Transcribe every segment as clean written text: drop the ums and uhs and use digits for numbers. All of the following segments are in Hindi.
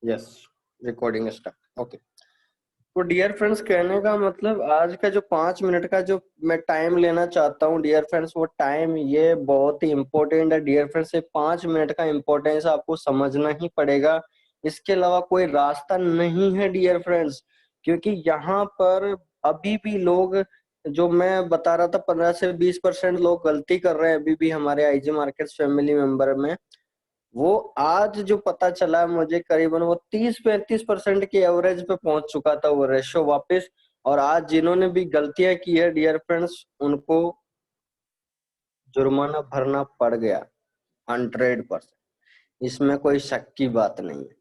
Yes, recording start. ओके। तो डियर फ्रेंड्स, कहने का मतलब आज का जो 5 मिनट का जो मैं टाइम लेना चाहता हूँ डियर फ्रेंड्स, वो टाइम ये बहुत ही इंपॉर्टेंट है डियर फ्रेंड्स। ये 5 मिनट का इम्पोर्टेंस आपको समझना ही पड़ेगा, इसके अलावा कोई रास्ता नहीं है डियर फ्रेंड्स। क्योंकि यहाँ पर अभी भी लोग, जो मैं बता रहा था, 15 से 20% लोग गलती कर रहे हैं अभी भी हमारे आईजी मार्केट्स फैमिली मेंबर में। वो आज जो पता चला मुझे, करीबन वो 30-35% के एवरेज पे पहुंच चुका था वो रेशो वापस। और आज जिन्होंने भी गलतियां की है डियर फ्रेंड्स, उनको जुर्माना भरना पड़ गया 100%। इसमें कोई शक की बात नहीं है।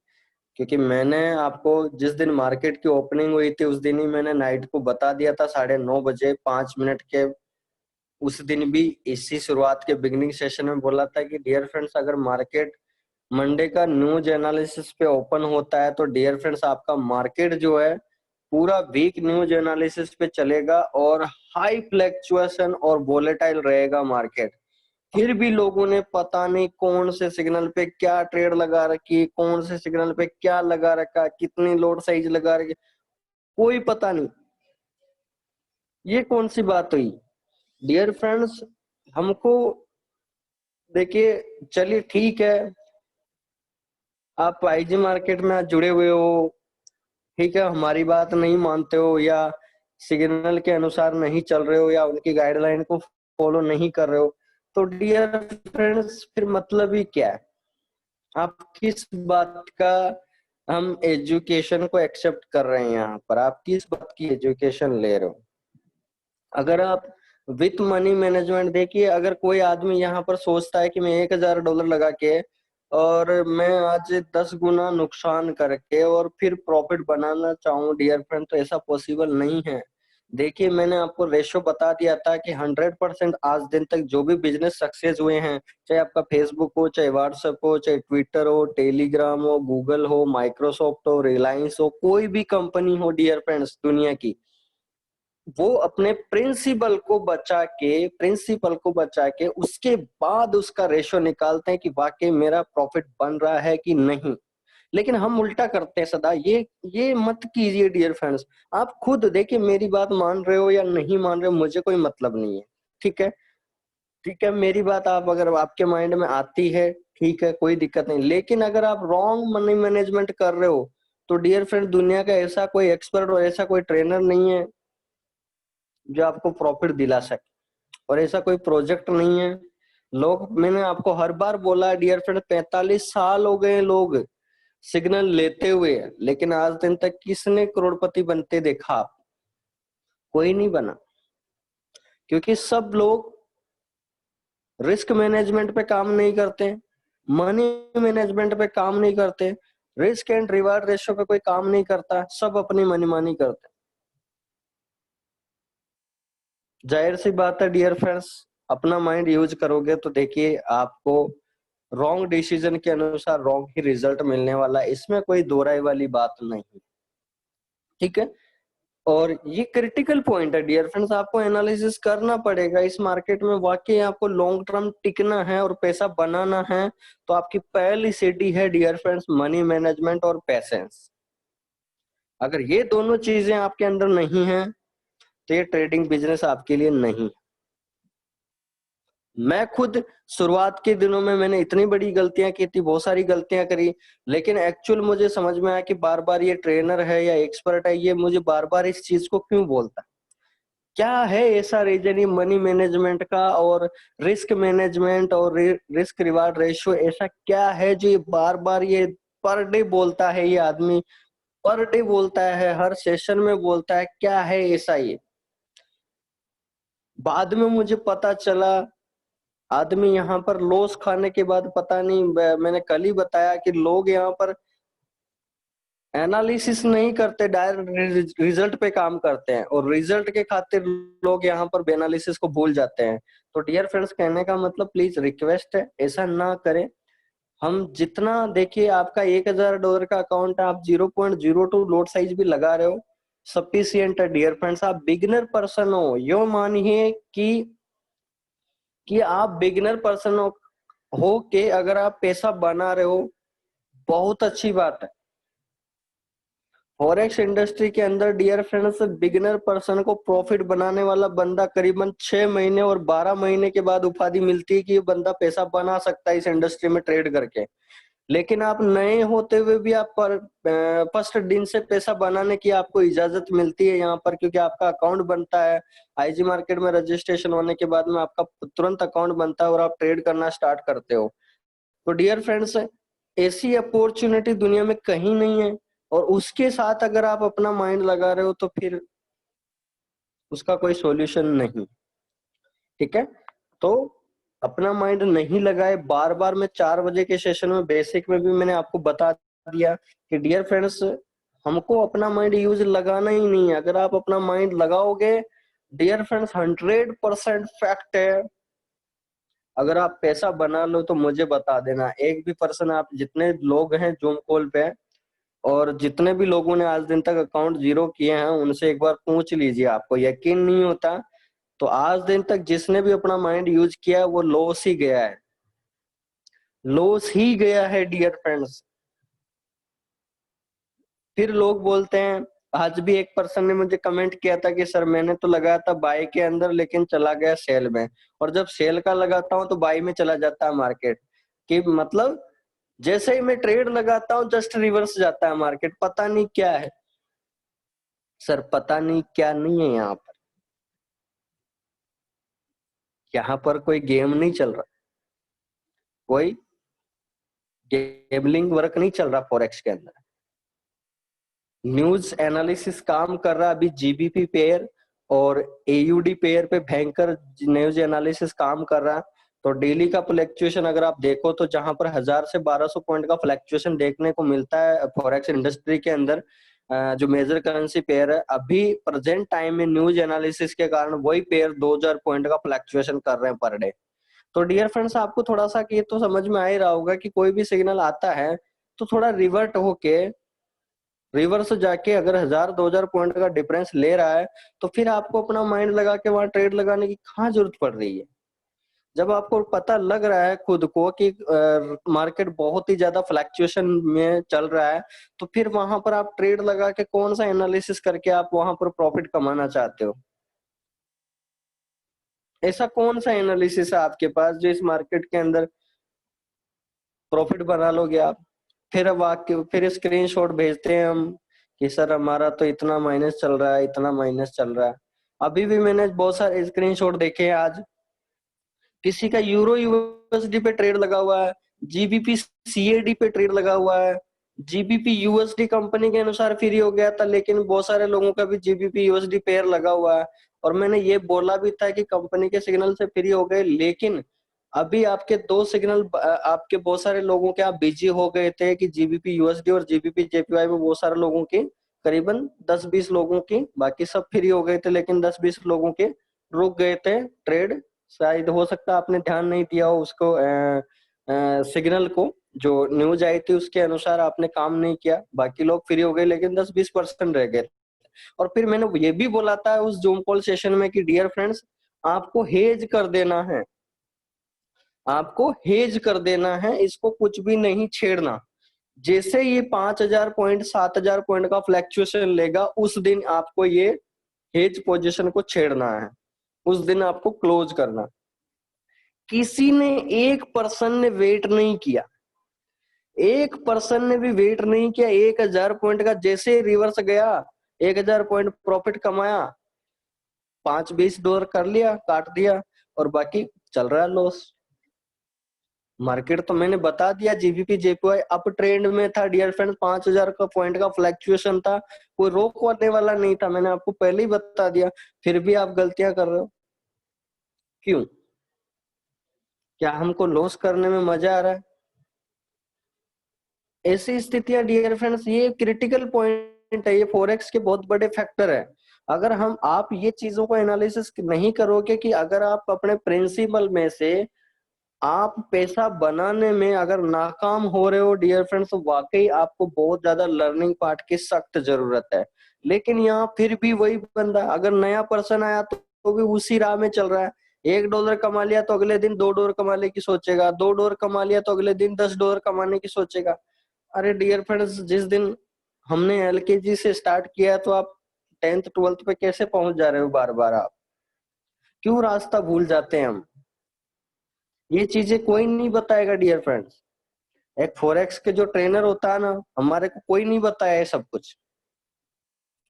क्योंकि मैंने आपको जिस दिन मार्केट की ओपनिंग हुई थी उस दिन ही मैंने नाइट को बता दिया था 9:30 5 मिनट के। उस दिन भी इसी शुरुआत के बिगनिंग सेशन में बोला था कि डियर फ्रेंड्स, अगर मार्केट मंडे का न्यूज एनालिसिस पे ओपन होता है तो डियर फ्रेंड्स आपका मार्केट जो है पूरा वीक न्यूज एनालिसिस पे चलेगा और हाई फ्लैक्चुएशन और वोलेटाइल रहेगा मार्केट। फिर भी लोगों ने पता नहीं कौन से सिग्नल पे क्या ट्रेड लगा रखी, कौन से सिग्नल पे क्या लगा रखा, कितनी लोड साइज लगा रखी, कोई पता नहीं। ये कौन सी बात हुई डियर फ्रेंड्स? हमको देखिए, चलिए ठीक है, आप आईजी मार्केट में जुड़े हुए हो, ठीक है, हमारी बात नहीं मानते हो या सिग्नल के अनुसार नहीं चल रहे हो या उनकी गाइडलाइन को फॉलो नहीं कर रहे हो, तो डियर फ्रेंड्स फिर मतलब ही क्या है? आप किस बात का हम एजुकेशन को एक्सेप्ट कर रहे हैं? यहाँ पर आप किस बात की एजुकेशन ले रहे हो? अगर आप विथ मनी मैनेजमेंट देखिए, अगर कोई आदमी यहाँ पर सोचता है कि मैं $1000 लगा के और मैं आज 10 गुना नुकसान करके और फिर प्रॉफिट बनाना चाहूँ डियर फ्रेंड, तो ऐसा पॉसिबल नहीं है। देखिए, मैंने आपको रेशो बता दिया था कि 100% आज दिन तक जो भी बिजनेस सक्सेस हुए हैं, चाहे आपका फेसबुक हो, चाहे व्हाट्सएप हो, चाहे ट्विटर हो, टेलीग्राम हो, गूगल हो, माइक्रोसॉफ्ट हो, रिलायंस हो, कोई भी कंपनी हो डियर फ्रेंड्स दुनिया की, वो अपने प्रिंसिपल को बचा के उसके बाद उसका रेशो निकालते हैं कि वाकई मेरा प्रॉफिट बन रहा है कि नहीं। लेकिन हम उल्टा करते हैं सदा। ये मत कीजिए डियर फ्रेंड्स। आप खुद देखिए, मेरी बात मान रहे हो या नहीं मान रहे हो मुझे कोई मतलब नहीं है, ठीक है। ठीक है, मेरी बात आप अगर आपके माइंड में आती है, ठीक है, कोई दिक्कत नहीं। लेकिन अगर आप रॉन्ग मनी मैनेजमेंट कर रहे हो तो डियर फ्रेंड, दुनिया का ऐसा कोई एक्सपर्ट और ऐसा कोई ट्रेनर नहीं है जो आपको प्रॉफिट दिला सके, और ऐसा कोई प्रोजेक्ट नहीं है। लोग, मैंने आपको हर बार बोला डियर फ्रेंड, 45 साल हो गए लोग सिग्नल लेते हुए, लेकिन आज दिन तक किसने करोड़पति बनते देखा? आप कोई नहीं बना। क्योंकि सब लोग रिस्क मैनेजमेंट पे काम नहीं करते, मनी मैनेजमेंट पे काम नहीं करते, रिस्क एंड रिवार्ड रेशियो पे कोई काम नहीं करता, सब अपनी मनमानी करते। जाहिर सी बात है डियर फ्रेंड्स, अपना माइंड यूज करोगे तो देखिए आपको रॉन्ग डिसीजन के अनुसार रॉन्ग ही रिजल्ट मिलने वाला है, इसमें कोई दो राय वाली बात नहीं, ठीक है। और ये क्रिटिकल पॉइंट है डियर फ्रेंड्स, आपको एनालिसिस करना पड़ेगा इस मार्केट में। वाकई आपको लॉन्ग टर्म टिकना है और पैसा बनाना है, तो आपकी पहली सीढ़ी है डियर फ्रेंड्स मनी मैनेजमेंट और पेशेंस। अगर ये दोनों चीजें आपके अंदर नहीं है तो ये ट्रेडिंग बिजनेस आपके लिए नहीं। मैं खुद शुरुआत के दिनों में मैंने इतनी बड़ी गलतियां की थी, बहुत सारी गलतियां करी, लेकिन एक्चुअल मुझे समझ में आया कि बार बार ये ट्रेनर है या एक्सपर्ट है, ये मुझे बार बार इस चीज को क्यों बोलता, क्या है ऐसा रीजन मनी मैनेजमेंट का और रिस्क मैनेजमेंट और रिस्क रिवार्ड रेशियो, ऐसा क्या है जो ये बार बार ये पर डे बोलता है, ये आदमी पर डे बोलता है, हर सेशन में बोलता है, क्या है ऐसा? ये बाद में मुझे पता चला, आदमी यहाँ पर लॉस खाने के बाद, पता नहीं, मैंने कल ही बताया कि लोग यहाँ पर एनालिसिस नहीं करते, डायरेक्ट रिजल्ट पे काम करते हैं, और रिजल्ट के खातिर लोग यहाँ पर एनालिसिस को भूल जाते हैं। तो डियर फ्रेंड्स, कहने का मतलब, प्लीज रिक्वेस्ट है, ऐसा ना करें। हम जितना, देखिए, आपका $1000 का अकाउंट है, आप 0.02 लोड साइज भी लगा रहे हो, सफिशियंट है डियर फ्रेंड्स। आप बिगिनर पर्सन हो, यो मानिए कि आप बिगिनर पर्सन हो के अगर आप पैसा बना रहे हो, बहुत अच्छी बात है। फॉरेक्स इंडस्ट्री के अंदर डियर फ्रेंड्स, बिगिनर पर्सन को प्रॉफिट बनाने वाला बंदा करीबन 6 महीने और 12 महीने के बाद उपाधि मिलती है कि ये बंदा पैसा बना सकता है इस इंडस्ट्री में ट्रेड करके। लेकिन आप नए होते हुए भी आप पर फर्स्ट दिन से पैसा बनाने की आपको इजाजत मिलती है यहाँ पर, क्योंकि आपका अकाउंट बनता है आईजी मार्केट में रजिस्ट्रेशन होने के बाद में आपका तुरंत अकाउंट बनता है और आप ट्रेड करना स्टार्ट करते हो। तो डियर फ्रेंड्स, ऐसी अपॉर्चुनिटी दुनिया में कहीं नहीं है, और उसके साथ अगर आप अपना माइंड लगा रहे हो तो फिर उसका कोई सॉल्यूशन नहीं। ठीक है, तो अपना माइंड नहीं लगाए। बार बार मैं 4 बजे के सेशन में बेसिक में भी मैंने आपको बता दिया कि डियर फ्रेंड्स, हमको अपना माइंड यूज लगाना ही नहीं है। अगर आप अपना माइंड लगाओगे डियर फ्रेंड्स, 100% फैक्ट है, अगर आप पैसा बना लो तो मुझे बता देना। एक भी पर्सन, आप जितने लोग हैं जूम कॉल पे और जितने भी लोगों ने आज दिन तक अकाउंट जीरो किए हैं, उनसे एक बार पूछ लीजिए, आपको यकीन नहीं होता तो आज दिन तक जिसने भी अपना माइंड यूज किया वो लॉस ही गया है, लॉस ही गया है डियर फ्रेंड्स। फिर लोग बोलते हैं, आज भी एक पर्सन ने मुझे कमेंट किया था कि सर मैंने तो लगाया था बाई के अंदर लेकिन चला गया सेल में, और जब सेल का लगाता हूं तो बाई में चला जाता है मार्केट। कि मतलब जैसे ही मैं ट्रेड लगाता हूं जस्ट रिवर्स जाता है मार्केट, पता नहीं क्या है सर, पता नहीं क्या नहीं है यहाँ पर। यहाँ पर कोई गेम नहीं चल रहा, कोई गेमलिंग वर्क नहीं चल रहा फॉरेक्स के अंदर। न्यूज एनालिसिस काम कर रहा, अभी जीबीपी पेयर और एयूडी पेयर पे भयंकर न्यूज एनालिसिस काम कर रहा। तो डेली का फ्लैक्चुएशन अगर आप देखो तो जहां पर 1000 से 1200 पॉइंट का फ्लैक्चुएशन देखने को मिलता है फॉरेक्स इंडस्ट्री के अंदर, जो मेजर करेंसी पेयर है, अभी प्रेजेंट टाइम में न्यूज एनालिसिस के कारण वही पेयर 2000 पॉइंट का फ्लैक्चुएशन कर रहे हैं पर डे। तो डियर फ्रेंड्स, आपको थोड़ा सा ये तो समझ में आ ही रहा होगा कि कोई भी सिग्नल आता है तो थोड़ा रिवर्ट होके रिवर्स जाके अगर 1000-2000 पॉइंट का डिफरेंस ले रहा है तो फिर आपको अपना माइंड लगा के वहां ट्रेड लगाने की कहाँ जरूरत पड़ रही है। जब आपको पता लग रहा है खुद को कि मार्केट बहुत ही ज्यादा फ्लक्चुएशन में चल रहा है, तो फिर वहां पर आप ट्रेड लगा के कौन सा एनालिसिस करके आप वहां पर प्रॉफिट कमाना चाहते हो? ऐसा कौन सा एनालिसिस है आपके पास जो इस मार्केट के अंदर प्रॉफिट बना लोगे आप? फिर स्क्रीनशॉट भेजते हैं हम कि सर हमारा तो इतना माइनस चल रहा है, इतना माइनस चल रहा है। अभी भी मैंने बहुत सारे स्क्रीनशॉट देखे हैं आज। किसी का यूरो यूएसडी पे ट्रेड लगा हुआ है, जीबीपी सीएडी पे ट्रेड लगा हुआ है, जीबीपी यूएसडी कंपनी के अनुसार फ्री हो गया था, लेकिन बहुत सारे लोगों का भी जीबीपी यूएसडी पेयर लगा हुआ है। और मैंने ये बोला भी था कि कंपनी के सिग्नल से फ्री हो गए, लेकिन अभी आपके 2 सिग्नल, आपके बहुत सारे लोगों के आप बिजी हो गए थे कि जीबीपी यूएसडी और जीबीपी जेपीवाई में बहुत सारे लोगों की, करीबन 10-20 लोगों की, बाकी सब फ्री हो गए थे, लेकिन 10-20 लोगों के रुक गए थे ट्रेड। शायद हो सकता है आपने ध्यान नहीं दिया हो उसको, सिग्नल को, जो न्यूज आई थी उसके अनुसार आपने काम नहीं किया, बाकी लोग फ्री हो गए लेकिन 10-20% रह गए। और फिर मैंने ये भी बोला था उस जूम कॉल सेशन में कि डियर फ्रेंड्स, आपको हेज कर देना है, आपको हेज कर देना है, इसको कुछ भी नहीं छेड़ना। जैसे ये 5000 पॉइंट 7000 पॉइंट का फ्लैक्चुएशन लेगा उस दिन आपको ये हेज पोजीशन को छेड़ना है, उस दिन आपको क्लोज करना। किसी ने, एक पर्सन ने वेट नहीं किया, एक पर्सन ने भी वेट नहीं किया। 1000 पॉइंट का जैसे रिवर्स गया, 1000 पॉइंट प्रॉफिट कमाया, $5-20 कर लिया, काट दिया, और बाकी चल रहा है लॉस। मार्केट तो मैंने बता दिया, जीबीपी जेपीवाई अप ट्रेंड में था डियर फ्रेंड, 5000 का पॉइंट का फ्लक्चुएशन था, कोई रोक करने वाला नहीं था, मैंने आपको पहले ही बता दिया। फिर भी आप गलतियां कर रहे हो, क्यों? क्या हमको लॉस करने में मजा आ रहा है? ऐसी स्थितियां डियर फ्रेंड्स, ये क्रिटिकल पॉइंट है, ये फॉरेक्स के बहुत बड़े फैक्टर है। अगर आप ये चीजों को एनालिसिस नहीं करोगे कि अगर आप अपने प्रिंसिपल में से आप पैसा बनाने में अगर नाकाम हो रहे हो डियर फ्रेंड्स, तो वाकई आपको बहुत ज्यादा लर्निंग पार्ट की सख्त जरूरत है। लेकिन यहाँ फिर भी वही बंदा, अगर नया पर्सन आया तो भी उसी राह में चल रहा है। $1 कमा लिया तो अगले दिन $2 कमाने की सोचेगा, $2 कमा लिया तो अगले दिन $10 कमाने की सोचेगा। अरे डियर फ्रेंड्स, जिस दिन हमने एलकेजी से स्टार्ट किया, तो आप 10th 12th पे कैसे पहुंच जा रहे हो बार बार? आप क्यों रास्ता भूल जाते हैं हम? ये चीजें कोई नहीं बताएगा डियर फ्रेंड्स। एक फॉरेक्स के जो ट्रेनर होता है ना, हमारे को कोई नहीं बताया ये सब कुछ।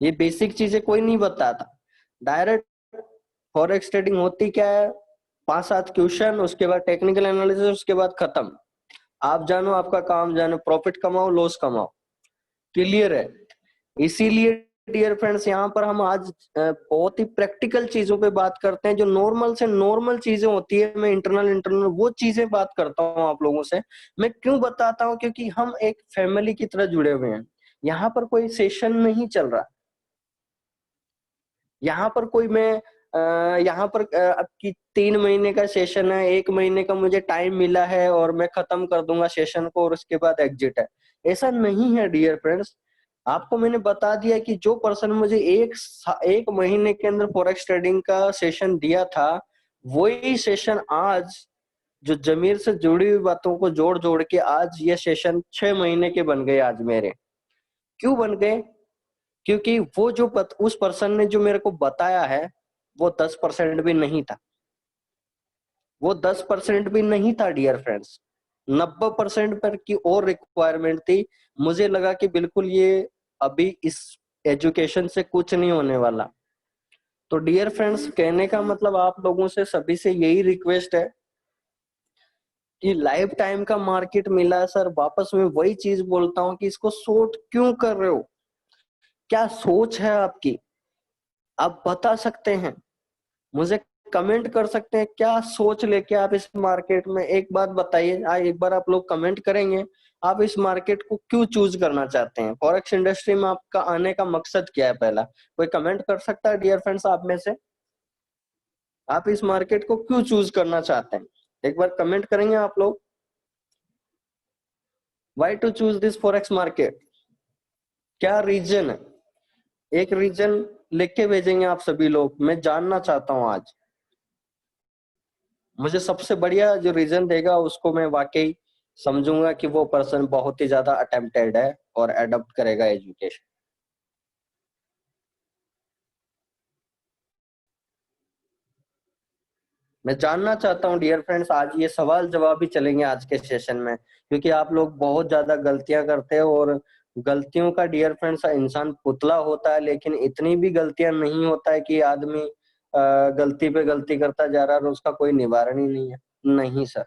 ये बेसिक चीजें कोई नहीं बताता। डायरेक्ट फॉरेक्स ट्रेडिंग होती क्या है, 5-7 क्वेश्चन, उसके बाद टेक्निकल एनालिसिस, उसके बाद खत्म। आप जानो, आपका काम जानो, प्रॉफिट कमाओ, लॉस कमाओ, क्लियर है। इसीलिए डियर फ्रेंड्स, यहाँ पर हम आज बहुत ही प्रैक्टिकल चीजों पे बात करते हैं, जो नॉर्मल से नॉर्मल चीजें होती है। मैं इंटरनल इंटरनल वो चीजें बात करता हूँ आप लोगों से। मैं क्यों बताता हूँ? क्योंकि हम एक फैमिली की तरह जुड़े हुए हैं। यहाँ पर कोई सेशन नहीं चल रहा। यहाँ पर कोई मैं यहाँ पर अब की 3 महीने का सेशन है, 1 महीने का मुझे टाइम मिला है और मैं खत्म कर दूंगा सेशन को और उसके बाद एग्जिट है, ऐसा नहीं है डियर फ्रेंड्स। आपको मैंने बता दिया कि जो पर्सन मुझे एक महीने के अंदर फॉरेक्स ट्रेडिंग का सेशन दिया था, वही सेशन आज जो जमीर से जुड़ी हुई बातों को जोड़ जोड़ के आज ये सेशन 6 महीने के बन गए आज मेरे। क्यों बन गए? क्योंकि वो जो उस पर्सन ने जो मेरे को बताया है, वो 10% भी नहीं था। वो 10% भी नहीं था डियर फ्रेंड्स। 90% पर की और रिक्वायरमेंट थी। मुझे लगा कि बिल्कुल ये अभी इस एजुकेशन से कुछ नहीं होने वाला। तो डियर फ्रेंड्स, कहने का मतलब आप लोगों से सभी से यही रिक्वेस्ट है कि लाइफ टाइम का मार्केट मिला है सर, वापस में वही चीज बोलता हूँ कि इसको शॉर्ट क्यों कर रहे हो? क्या सोच है आपकी? आप बता सकते हैं, मुझे कमेंट कर सकते हैं, क्या सोच लेके आप इस मार्केट में, एक बात बताइए। एक बार आप लोग कमेंट करेंगे, आप इस मार्केट को क्यों चूज करना चाहते हैं? फॉरेक्स इंडस्ट्री में आपका आने का मकसद क्या है? पहला कोई कमेंट कर सकता है डियर फ्रेंड्स आप में से? आप इस मार्केट को क्यों चूज करना चाहते हैं? एक बार कमेंट करेंगे आप लोग? Why to choose this forex market? क्या रीजन है? एक रीजन लिख के भेजेंगे आप सभी लोग, मैं जानना चाहता हूं आज। मुझे सबसे बढ़िया जो रीजन देगा उसको मैं वाकई समझूंगा कि वो पर्सन बहुत ही ज्यादा अटेम्प्टेड है और एडॉप्ट करेगा एजुकेशन। मैं जानना चाहता हूं डियर फ्रेंड्स, आज ये सवाल जवाब ही चलेंगे आज के सेशन में, क्योंकि आप लोग बहुत ज्यादा गलतियां करते हो। और गलतियों का डियर फ्रेंड्स इंसान पुतला होता है, लेकिन इतनी भी गलतियां नहीं होता है कि आदमी गलती पे गलती करता जा रहा है और उसका कोई निवारण ही नहीं है। नहीं सर,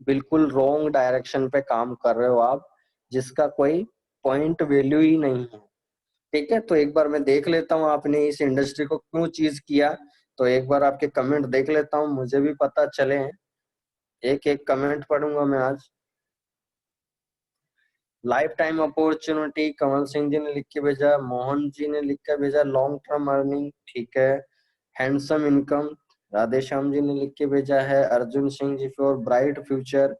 बिल्कुल रॉन्ग डायरेक्शन पे काम कर रहे हो आप, जिसका कोई पॉइंट वैल्यू ही नहीं है। ठीक है, तो एक बार मैं देख लेता हूँ आपने इस इंडस्ट्री को क्यों चीज किया। तो एक बार आपके कमेंट देख लेता हूँ, मुझे भी पता चले। एक एक कमेंट पढ़ूंगा मैं आज। Life time opportunity Kamal Singh ji ने लिख के भेजा, मोहन जी ने लिख के भेजा लॉन्ग टर्म अर्निंग, ठीक है। हैंडसम इनकम राधे श्याम जी ने लिख के भेजा है, Arjun Singh ji for bright future,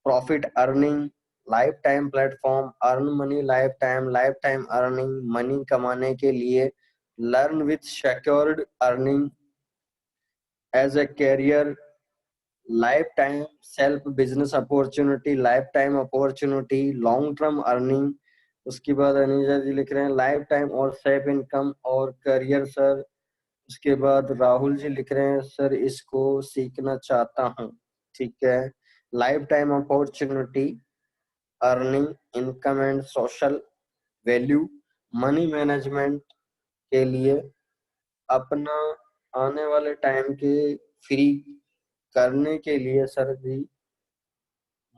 profit earning, life time platform, earn money life time earning, money कमाने के लिए, learn with secured earning as a career, life time self business opportunity, life time opportunity, long term earning. उसके बाद अनिजा जी लिख रहे हैं लाइफ टाइम और सेफ इनकम और करियर सर। उसके बाद राहुल जी लिख रहे हैं सर इसको सीखना चाहता हूँ, ठीक है। Life time opportunity, earning, income and social value, money management के लिए, अपना आने वाले टाइम के फ्री करने के लिए सर जी,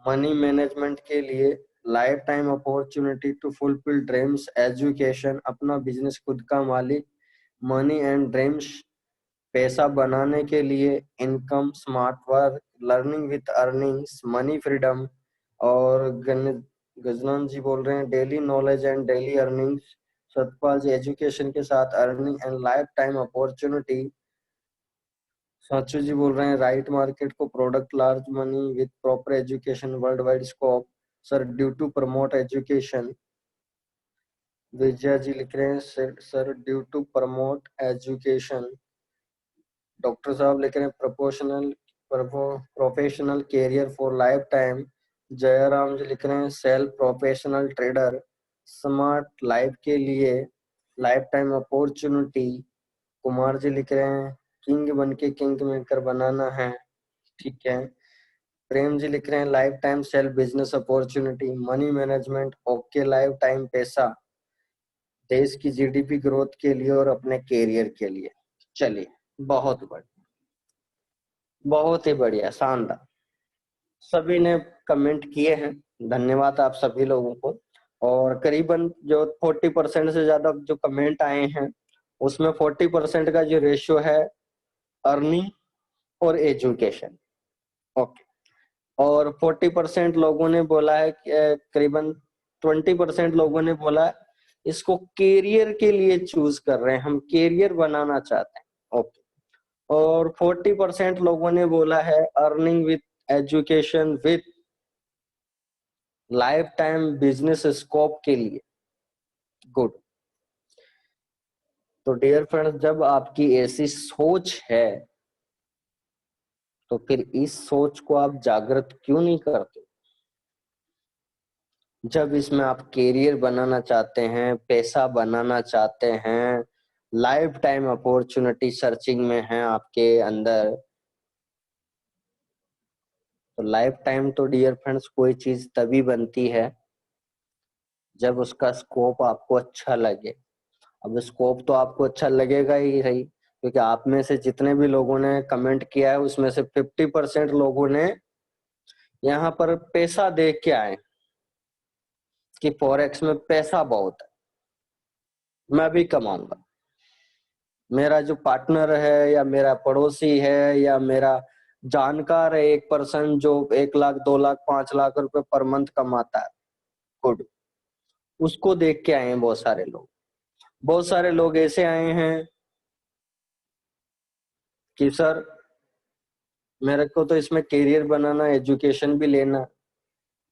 मनी मैनेजमेंट के लिए, life time opportunity to fulfil dreams, education, अपना बिजनेस खुद का मालिक, मनी एंड ड्रीम्स, पैसा बनाने के लिए, income, smart work, learning with earnings, money freedom. और गजनन जी बोल रहे हैं daily knowledge and daily earnings, Satpal ji education के साथ earning and life time opportunity. Sachu ji बोल रहे हैं राइट मार्केट को product large money with proper education world wide scope sir due to promote education. Vijaya ji लिख रहे हैं sir due to promote education. Doctor साहब लिख रहे हैं professional career for life time. Jairam ji लिख रहे हैं self professional trader. Smart life के लिए life time opportunity, Kumar ji लिख रहे हैं किंग बन के किंग मेकर बनाना है, ठीक है। प्रेम जी लिख रहे हैं life time self business opportunity, money management, okay life time पैसा, देश की जीडीपी ग्रोथ के लिए और अपने कैरियर के लिए। चलिए, बहुत बढ़िया, बहुत ही बढ़िया, शानदार। सभी ने कमेंट किए हैं, धन्यवाद आप सभी लोगों को। और करीबन जो 40% से ज्यादा जो कमेंट आए हैं उसमें 40% का जो रेशियो है अर्निंग और एजुकेशन, ओके। और 40% लोगों ने बोला है कि करीबन 20% लोगों ने बोला इसको कैरियर के लिए चूज कर रहे हैं, हम कैरियर बनाना चाहते हैं, ओके। और 40% लोगों ने बोला है earning with education with life time business scope के लिए, गुड। तो डियर फ्रेंड्स, जब आपकी ऐसी सोच है तो फिर इस सोच को आप जागृत क्यों नहीं करते? जब इसमें आप कैरियर बनाना चाहते हैं, पैसा बनाना चाहते हैं, लाइफ टाइम अपॉर्चुनिटी सर्चिंग में है आपके अंदर, तो लाइफ टाइम तो डियर फ्रेंड्स कोई चीज तभी बनती है जब उसका स्कोप आपको अच्छा लगे। अब स्कोप तो आपको अच्छा लगेगा ही सही, क्योंकि आप में से जितने भी लोगों ने कमेंट किया है उसमें से 50% लोगों ने यहाँ पर पैसा देख के आए कि फॉरेक्स में पैसा बहुत है, मैं भी कमाऊंगा। मेरा जो पार्टनर है या मेरा पड़ोसी है या मेरा जानकार है एक पर्सन जो 1 लाख 2 लाख 5 लाख रुपए पर मंथ कमाता है, गुड, उसको देख के आए हैं बहुत सारे लोग। बहुत सारे लोग ऐसे आए हैं कि सर मेरे को तो इसमें करियर बनाना, एजुकेशन भी लेना,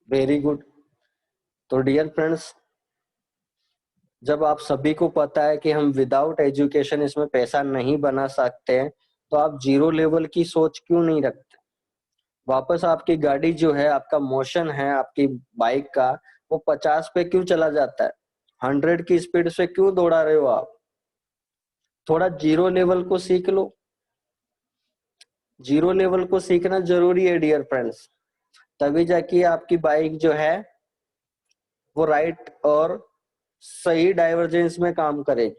वेरी गुड। तो डियर फ्रेंड्स, जब आप सभी को पता है कि हम विदाउट एजुकेशन इसमें पैसा नहीं बना सकते हैं, तो आप जीरो लेवल की सोच क्यों नहीं रखते? वापस आपकी गाड़ी जो है, आपका मोशन है आपकी बाइक का, वो 50 पे क्यों चला जाता है? 100 की स्पीड से क्यों दौड़ा रहे हो आप? थोड़ा जीरो लेवल को सीख लो। जीरो लेवल को सीखना जरूरी है डियर फ्रेंड्स, तभी जाके आपकी बाइक जो है वो राइट और सही डाइवर्जेंस में काम करेगी।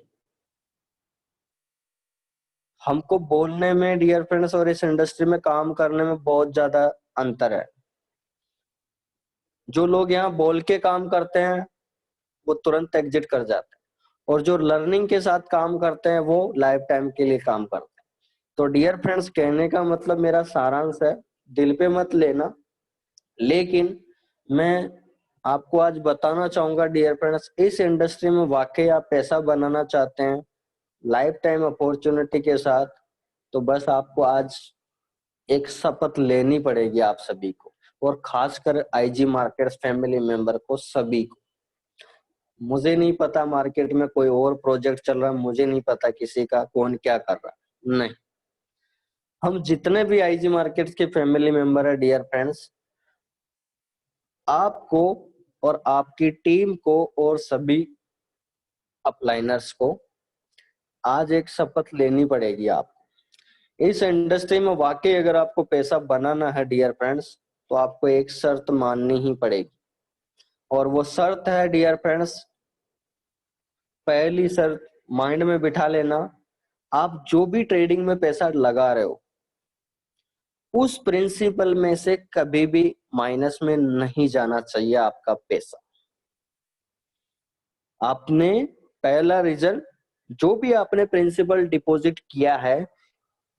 हमको बोलने में डियर फ्रेंड्स और इस इंडस्ट्री में काम करने में बहुत ज्यादा अंतर है। जो लोग यहाँ बोल के काम करते हैं वो तुरंत एग्जिट कर जाते हैं, और जो लर्निंग के साथ काम करते हैं वो लाइफ टाइम के लिए काम करते हैं। तो डियर फ्रेंड्स, कहने का मतलब मेरा सारांश है, दिल पे मत लेना, लेकिन मैं आपको आज बताना चाहूंगा डियर फ्रेंड्स, इस इंडस्ट्री में वाकई आप पैसा बनाना चाहते हैं लाइफ टाइम अपॉर्चुनिटी के साथ, तो बस आपको आज एक शपथ लेनी पड़ेगी आप सभी को, और खासकर आईजी मार्केट्स फैमिली मेंबर को सभी को। मुझे नहीं पता मार्केट में कोई और प्रोजेक्ट चल रहा है, मुझे नहीं पता किसी का कौन क्या कर रहा है, नहीं। हम जितने भी आईजी मार्केट्स के फैमिली मेंबर है डियर फ्रेंड्स, आपको और आपकी टीम को और सभी अपलाइनर्स को आज एक शपथ लेनी पड़ेगी। आप इस इंडस्ट्री में वाकई अगर आपको पैसा बनाना है डियर फ्रेंड्स, तो आपको एक शर्त माननी ही पड़ेगी, और वो शर्त है डियर फ्रेंड्स, पहली शर्त माइंड में बिठा लेना, आप जो भी ट्रेडिंग में पैसा लगा रहे हो उस प्रिंसिपल में से कभी भी माइनस में नहीं जाना चाहिए आपका पैसा। आपने पहला रिजल्ट, जो भी आपने प्रिंसिपल डिपॉजिट किया है,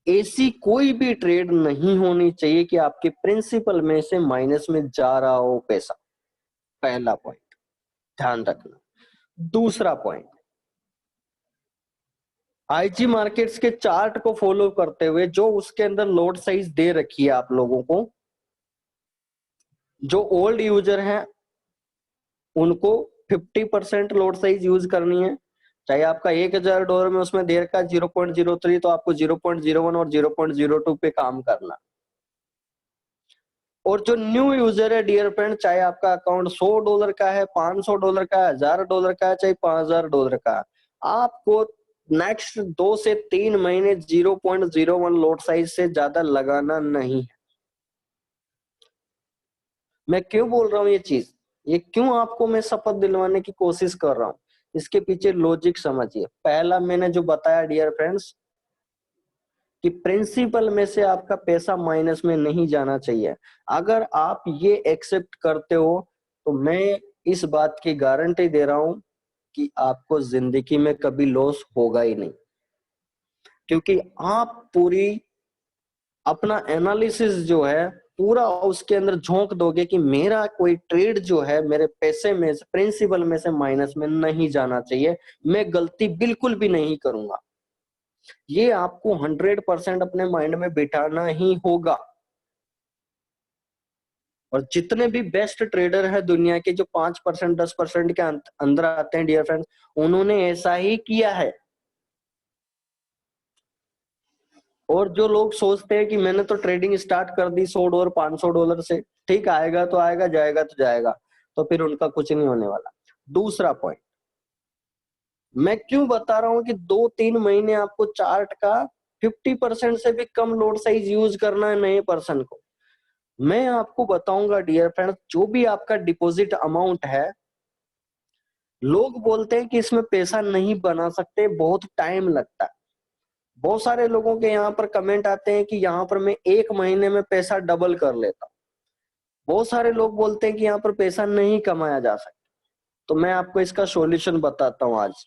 ऐसी कोई भी ट्रेड नहीं होनी चाहिए कि आपके प्रिंसिपल में से माइनस में जा रहा हो पैसा। पहला पॉइंट ध्यान रखना। दूसरा पॉइंट, आईजी मार्केट्स के चार्ट को फॉलो करते हुए जो उसके अंदर लोड साइज दे रखी है आप लोगों को, जो ओल्ड यूजर हैं उनको 50% लोड साइज यूज करनी है। चाहे आपका $1000 में उसमें देर का 0.03, तो आपको 0.01 और 0.02 पे काम करना। और जो न्यू यूजर है डियर फ्रेंड, चाहे आपका अकाउंट $100 का है, $500 का है, $1000 का है, चाहे $5000 का है, आपको नेक्स्ट 2 से 3 महीने 0.01 लॉट साइज से ज्यादा लगाना नहीं है। मैं क्यों बोल रहा हूँ ये चीज, ये क्यों आपको मैं शपथ दिलवाने की कोशिश कर रहा हूँ, इसके पीछे लॉजिक समझिए। पहला मैंने जो बताया डियर फ्रेंड्स कि प्रिंसिपल में से आपका पैसा माइनस में नहीं जाना चाहिए। अगर आप ये एक्सेप्ट करते हो तो मैं इस बात की गारंटी दे रहा हूं कि आपको जिंदगी में कभी लॉस होगा ही नहीं, क्योंकि आप पूरी अपना एनालिसिस जो है पूरा उसके अंदर झोंक दोगे कि मेरा कोई ट्रेड जो है मेरे पैसे में से, प्रिंसिपल में से माइनस में नहीं जाना चाहिए, मैं गलती बिल्कुल भी नहीं करूंगा। ये आपको 100% अपने माइंड में बिठाना ही होगा। और जितने भी बेस्ट ट्रेडर है दुनिया के, जो 5% 10% के अंदर आते हैं डियर फ्रेंड्स, उन्होंने ऐसा ही किया है। और जो लोग सोचते हैं कि मैंने तो ट्रेडिंग स्टार्ट कर दी $100 $500 से, ठीक आएगा तो आएगा, जाएगा तो जाएगा, तो फिर उनका कुछ नहीं होने वाला। दूसरा पॉइंट मैं क्यों बता रहा हूं कि 2-3 महीने आपको चार्ट का 50% से भी कम लोड साइज यूज करना है नए पर्सन को। मैं आपको बताऊंगा डियर फ्रेंड्स, जो भी आपका डिपॉजिट अमाउंट है, लोग बोलते हैं कि इसमें पैसा नहीं बना सकते, बहुत टाइम लगता है। बहुत सारे लोगों के यहाँ पर कमेंट आते हैं कि यहाँ पर मैं 1 महीने में पैसा डबल कर लेता हूँ। बहुत सारे लोग बोलते हैं कि यहाँ पर पैसा नहीं कमाया जा सकता। तो मैं आपको इसका सॉल्यूशन बताता हूँ आज,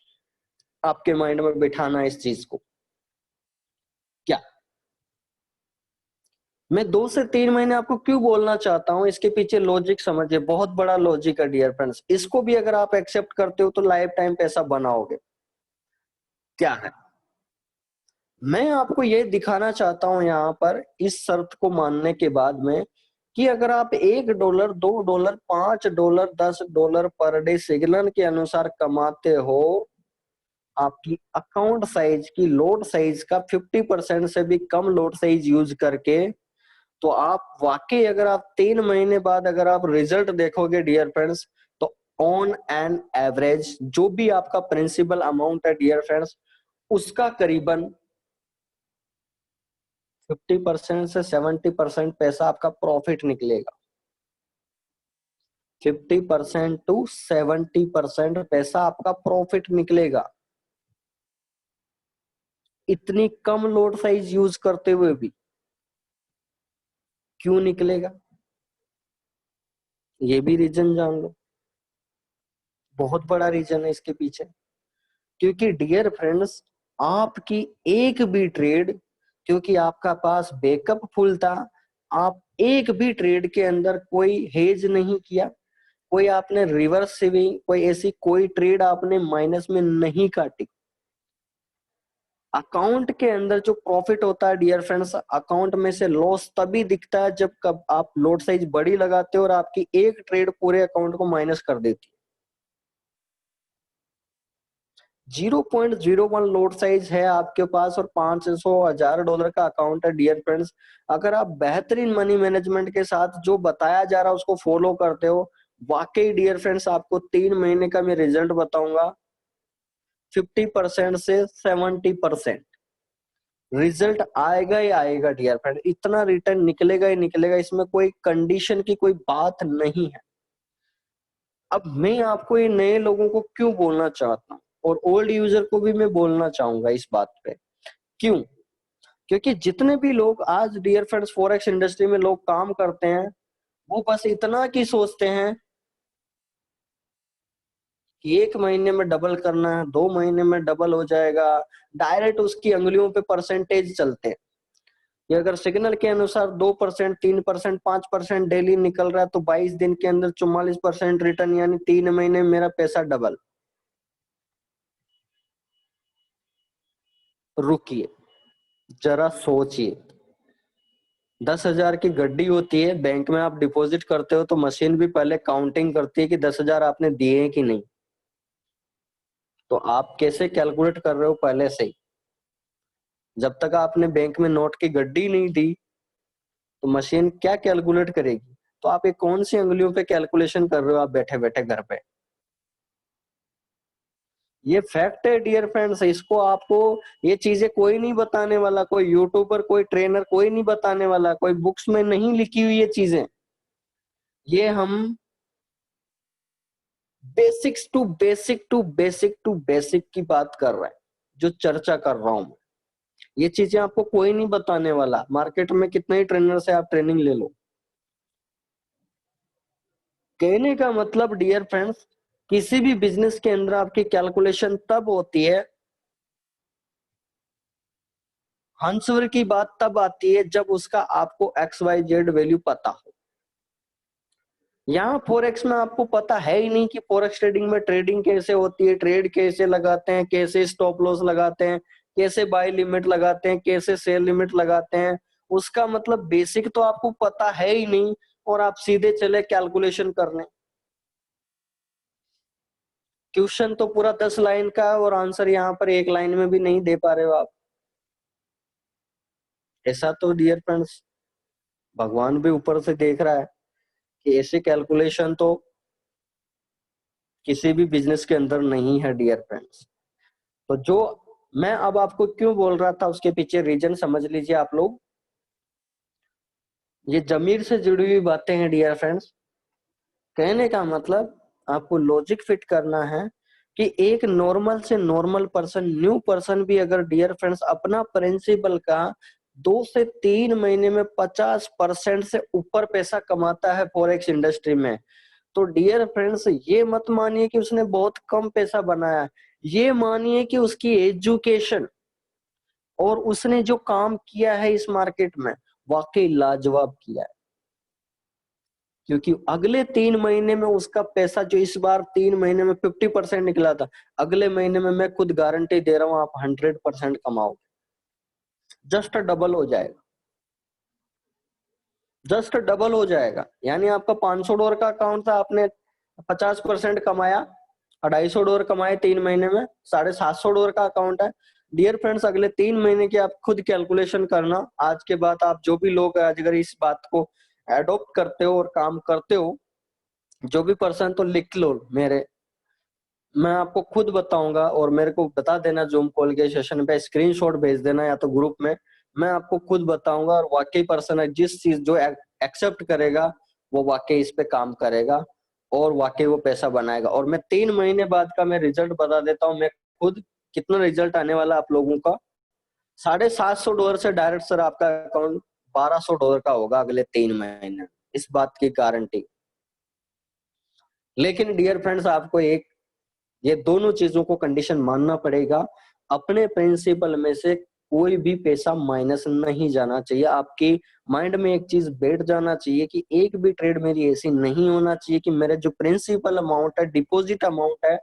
आपके माइंड में बिठाना इस चीज को। क्या मैं 2 से 3 महीने आपको क्यों बोलना चाहता हूँ, इसके पीछे लॉजिक समझिए, बहुत बड़ा लॉजिक है डियर फ्रेंड्स। इसको भी अगर आप एक्सेप्ट करते हो तो लाइफ टाइम पैसा बनाओगे। क्या है, मैं आपको ये दिखाना चाहता हूं यहाँ पर इस शर्त को मानने के बाद में कि अगर आप $1 $2 $5 $10 पर डे सिग्नल के अनुसार कमाते हो, आपकी अकाउंट साइज की लोड साइज का 50% से भी कम लोड साइज यूज करके, तो आप वाकई अगर आप 3 महीने बाद अगर आप रिजल्ट देखोगे डियर फ्रेंड्स, तो ऑन एन एवरेज जो भी आपका प्रिंसिपल अमाउंट है डियर फ्रेंड्स, उसका करीबन 50% से 70% पैसा आपका प्रॉफिट निकलेगा। 50% टू 70% पैसा आपका प्रॉफिट निकलेगा, इतनी कम लोड साइज यूज करते हुए भी। क्यों निकलेगा, ये भी रीजन जान लो। बहुत बड़ा रीजन है इसके पीछे, क्योंकि डियर फ्रेंड्स आपकी एक भी ट्रेड, क्योंकि आपका पास बैकअप फुल था, आप एक भी ट्रेड के अंदर कोई हेज नहीं किया, कोई आपने रिवर्स सेविंग, कोई ऐसी कोई ट्रेड आपने माइनस में नहीं काटी। अकाउंट के अंदर जो प्रॉफिट होता है डियर फ्रेंड्स, अकाउंट में से लॉस तभी दिखता है जब कब आप लोड साइज बड़ी लगाते हो और आपकी एक ट्रेड पूरे अकाउंट को माइनस कर देती है। 0.01 लोड साइज है आपके पास और $500,000 का अकाउंट है डियर फ्रेंड्स। अगर आप बेहतरीन मनी मैनेजमेंट के साथ जो बताया जा रहा है उसको फॉलो करते हो, वाकई डियर फ्रेंड्स आपको 3 महीने का मैं रिजल्ट बताऊंगा, 50% से 70% रिजल्ट आएगा ही आएगा डियर फ्रेंड, इतना रिटर्न निकलेगा ही निकलेगा, इसमें कोई कंडीशन की कोई बात नहीं है। अब मैं आपको ये नए लोगों को क्यों बोलना चाहता हूँ, और ओल्ड यूजर को भी मैं बोलना चाहूंगा इस बात पे। क्यों, क्योंकि जितने भी लोग आज डियर फ्रेंड्स फॉरेक्स इंडस्ट्री में लोग काम करते हैं, वो बस इतना की सोचते हैं कि 1 महीने में डबल करना है, 2 महीने में डबल हो जाएगा, डायरेक्ट उसकी अंगुलियों पे परसेंटेज चलते हैं। ये अगर सिग्नल के अनुसार 2% 3% 5% डेली निकल रहा है, तो 22 दिन के अंदर 44% रिटर्न, यानी 3 महीने में मेरा पैसा डबल। रुकिए, जरा सोचिए, 10,000 की गड्डी होती है, बैंक में आप डिपॉजिट करते हो तो मशीन भी पहले काउंटिंग करती है कि 10,000 आपने दिए हैं कि नहीं। तो आप कैसे कैलकुलेट कर रहे हो पहले से ही, जब तक आपने बैंक में नोट की गड्डी नहीं दी तो मशीन क्या कैलकुलेट करेगी? तो आप ये कौन सी उंगलियों पे कैलकुलेशन कर रहे हो आप बैठे बैठे घर पे? ये फैक्ट है डियर फ्रेंड्स, इसको आपको ये चीजें कोई नहीं बताने वाला, कोई यूट्यूबर, कोई ट्रेनर, कोई नहीं बताने वाला, कोई बुक्स में नहीं लिखी हुई ये चीजें। ये हम basics to basic to basic to basic की बात कर रहे हैं, जो चर्चा कर रहा हूं मैं। ये चीजें आपको कोई नहीं बताने वाला। मार्केट में कितने ही ट्रेनर से आप ट्रेनिंग ले लो। कहने का मतलब डियर फ्रेंड्स, किसी भी बिजनेस के अंदर आपकी कैलकुलेशन तब होती है, हंसवर की बात तब आती है जब उसका आपको XYZ वैल्यू पता हो। यहाँ फॉरेक्स में आपको पता है ही नहीं कि फॉरेक्स ट्रेडिंग में ट्रेडिंग कैसे होती है, ट्रेड कैसे लगाते हैं, कैसे स्टॉप लॉस लगाते हैं, कैसे बाय लिमिट लगाते हैं, कैसे सेल लिमिट लगाते हैं। उसका मतलब बेसिक तो आपको पता है ही नहीं, और आप सीधे चले कैलकुलेशन करने। क्वेश्चन तो पूरा 10 लाइन का है और आंसर यहाँ पर 1 लाइन में भी नहीं दे पा रहे हो आप। ऐसा तो डियर फ्रेंड्स भगवान भी ऊपर से देख रहा है कि ऐसे कैलकुलेशन तो किसी भी बिजनेस के अंदर नहीं है डियर फ्रेंड्स। तो जो मैं अब आपको क्यों बोल रहा था उसके पीछे रीजन समझ लीजिए आप लोग। ये जमीर से जुड़ी हुई बातें हैं डियर फ्रेंड्स। कहने का मतलब आपको लॉजिक फिट करना है कि एक नॉर्मल से नॉर्मल पर्सन, न्यू पर्सन भी अगर डियर फ्रेंड्स अपना प्रिंसिपल का 2 से 3 महीने में 50% से ऊपर पैसा कमाता है फॉरेक्स इंडस्ट्री में, तो डियर फ्रेंड्स ये मत मानिए कि उसने बहुत कम पैसा बनाया। ये मानिए कि उसकी एजुकेशन और उसने जो काम किया है इस मार्केट में वाकई लाजवाब किया है। क्योंकि अगले 3 महीने में उसका पैसा जो इस बार 3 महीने में 50% निकला था, अगले महीने में मैं खुद गारंटी दे रहा हूं आप 100% कमाओगे। जस्ट डबल हो जाएगा, जस्ट डबल हो जाएगा। यानी आपका $500 का अकाउंट था, आपने 50% कमाया, $250 कमाए 3 महीने में, $750 का अकाउंट है। डियर फ्रेंड्स अगले 3 महीने की आप खुद कैलकुलेशन करना। आज के बाद आप जो भी लोग आज अगर इस बात को एडॉप्ट करते हो और काम करते हो, जो भी पर्सन, तो लिख लो मेरे, मैं आपको खुद बताऊंगा और मेरे को बता देना जूम कॉल के सेशन पे, स्क्रीनशॉट भेज देना या तो ग्रुप में। मैं आपको खुद बताऊंगा और वाकई पर्सन है, जिस चीज जो एक्सेप्ट करेगा वो वाकई इस पे काम करेगा और वाकई वो पैसा बनाएगा। और मैं 3 महीने बाद का मैं रिजल्ट बता देता हूँ मैं खुद, कितना रिजल्ट आने वाला आप लोगों का। $750 से डायरेक्ट सर आपका अकाउंट $1200 का होगा अगले 3 महीने, इस बात की गारंटी। लेकिन डियर फ्रेंड्स आपको एक ये दोनों चीजों को कंडीशन मानना पड़ेगा। अपने प्रिंसिपल में से कोई भी पैसा माइनस नहीं जाना चाहिए। आपके माइंड में एक चीज बैठ जाना चाहिए कि एक भी ट्रेड मेरी ऐसी नहीं होना चाहिए कि मेरे जो प्रिंसिपल अमाउंट है, डिपॉजिट अमाउंट है,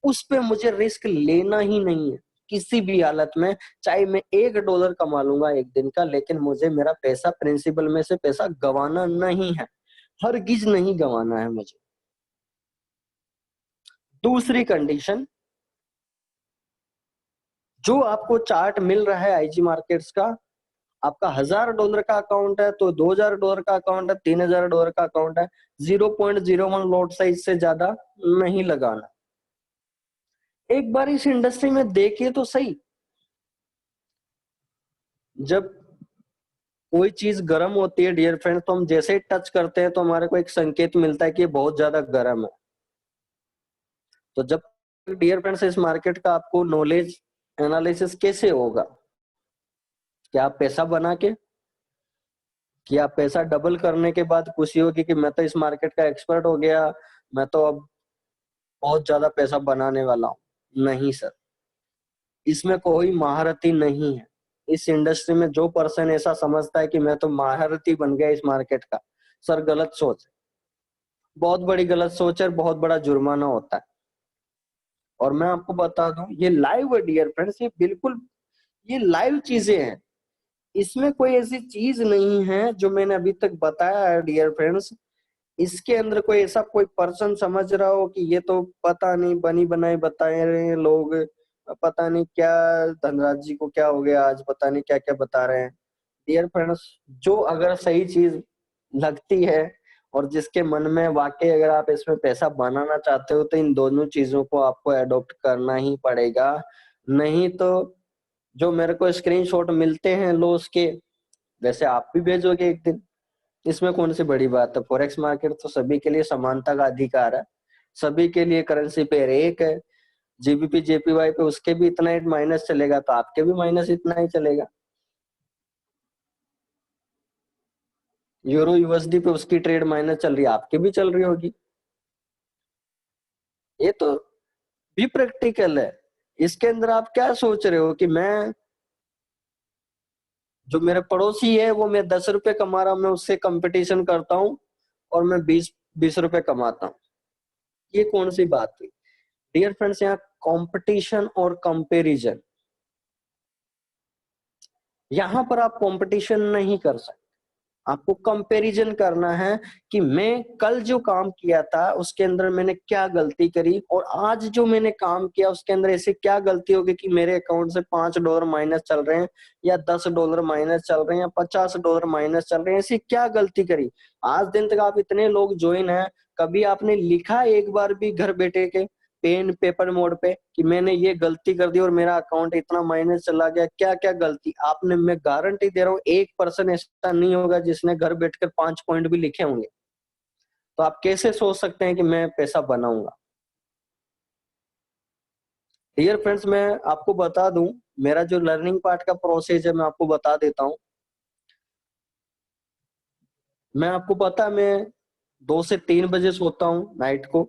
उस पे मुझे रिस्क लेना ही नहीं है किसी भी हालत में। चाहे मैं $1 कमा लूंगा एक दिन का, लेकिन मुझे मेरा पैसा, प्रिंसिपल में से पैसा गंवाना नहीं है, हरगिज नहीं गंवाना है मुझे। दूसरी कंडीशन, जो आपको चार्ट मिल रहा है आईजी मार्केट्स का, आपका $1000 का अकाउंट है तो $2000 का अकाउंट है, $3000 का अकाउंट है, 0.01 लॉट साइज से ज्यादा नहीं लगाना। एक बार इस इंडस्ट्री में देखिए तो सही, जब कोई चीज गर्म होती है डियर फ्रेंड, तो हम जैसे ही टच करते हैं तो हमारे को एक संकेत मिलता है कि ये बहुत ज्यादा गर्म है। तो जब डियर फ्रेंड्स इस मार्केट का आपको नॉलेज एनालिसिस कैसे होगा? क्या आप पैसा बना के, कि आप पैसा डबल करने के बाद खुशी होगी कि मैं तो इस मार्केट का एक्सपर्ट हो गया, मैं तो अब बहुत ज्यादा पैसा बनाने वाला हूं? नहीं सर, इसमें कोई महारती नहीं है। इस इंडस्ट्री में जो पर्सन ऐसा समझता है कि मैं तो महारती बन गया इस मार्केट का, सर गलत सोच है, बहुत बड़ी गलत सोच है, बहुत बड़ा जुर्माना होता है। और मैं आपको बता दूं ये लाइव है डियर फ्रेंड्स, ये बिल्कुल ये लाइव चीजें हैं, इसमें कोई ऐसी चीज नहीं है जो मैंने अभी तक बताया है डियर फ्रेंड्स। इसके अंदर कोई ऐसा कोई पर्सन समझ रहा हो कि ये तो पता नहीं बनी बनाई बताए रहे हैं लोग, पता नहीं क्या धनराज जी को क्या हो गया आज, पता नहीं क्या क्या बता रहे हैं। डियर फ्रेंड्स, जो अगर सही चीज लगती है और जिसके मन में वाकई अगर आप इसमें पैसा बनाना चाहते हो तो इन दोनों चीजों को आपको अडॉप्ट करना ही पड़ेगा। नहीं तो जो मेरे को स्क्रीनशॉट मिलते हैं लॉस के, वैसे आप भी भेजोगे एक दिन। इसमें कौन सी बड़ी बात है? फॉरेक्स मार्केट तो सभी के लिए समानता का अधिकार है, सभी के लिए करेंसी पेयर एक है। जीबीपी जेपीवाई पे उसके भी इतना ही माइनस चलेगा तो आपके भी माइनस इतना ही चलेगा। यूरो यूएसडी पे उसकी ट्रेड माइनस चल रही है, आपकी भी चल रही होगी। ये तो भी प्रैक्टिकल है। इसके अंदर आप क्या सोच रहे हो कि मैं, जो मेरे पड़ोसी है वो मैं 10 रुपए कमा रहा हूं, मैं उससे कंपटीशन करता हूँ और मैं 20 रुपए कमाता हूँ? ये कौन सी बात हुई? डियर फ्रेंड्स, यहाँ कंपटीशन और कंपैरिजन, यहाँ पर आप कंपटीशन नहीं कर सकते, आपको कंपैरिजन करना है कि मैं कल जो काम किया था उसके अंदर मैंने क्या गलती करी और आज जो मैंने काम किया उसके अंदर ऐसे क्या गलती होगी कि मेरे अकाउंट से $5 माइनस चल रहे हैं या $10 माइनस चल रहे हैं या $50 माइनस चल रहे हैं, ऐसी क्या गलती करी? आज दिन तक आप इतने लोग ज्वाइन हैं, कभी आपने लिखा एक बार भी घर बैठे के पेन पेपर मोड पे कि मैंने ये गलती कर दी और मेरा अकाउंट इतना माइनस चला गया? क्या क्या गलती आपने? मैं गारंटी दे रहा हूँ 1% ऐसा नहीं होगा जिसने घर बैठकर 5 पॉइंट भी लिखे होंगे। तो आप कैसे सोच सकते हैं कि मैं पैसा बनाऊंगा? डियर फ्रेंड्स, मैं आपको बता दूं, मेरा जो लर्निंग पार्ट का प्रोसेस है मैं आपको बता देता हूं। मैं आपको पता है, मैं 2 से 3 बजे सोता हूँ नाइट को।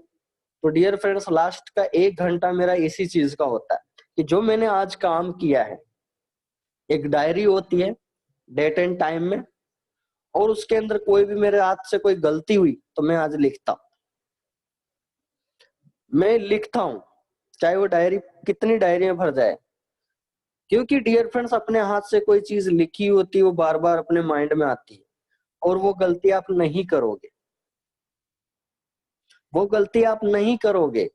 तो डियर फ्रेंड्स, लास्ट का 1 घंटा मेरा इसी चीज का होता है कि जो मैंने आज काम किया है, एक डायरी होती है डेट एंड टाइम में, और उसके अंदर कोई भी मेरे हाथ से कोई गलती हुई तो मैं आज लिखता हूं, मैं लिखता हूं, चाहे वो डायरी कितनी डायरी में भर जाए। क्योंकि डियर फ्रेंड्स, अपने हाथ से कोई चीज लिखी होती है वो बार बार अपने माइंड में आती है और वो गलती आप नहीं करोगे, वो गलती आप नहीं करोगे।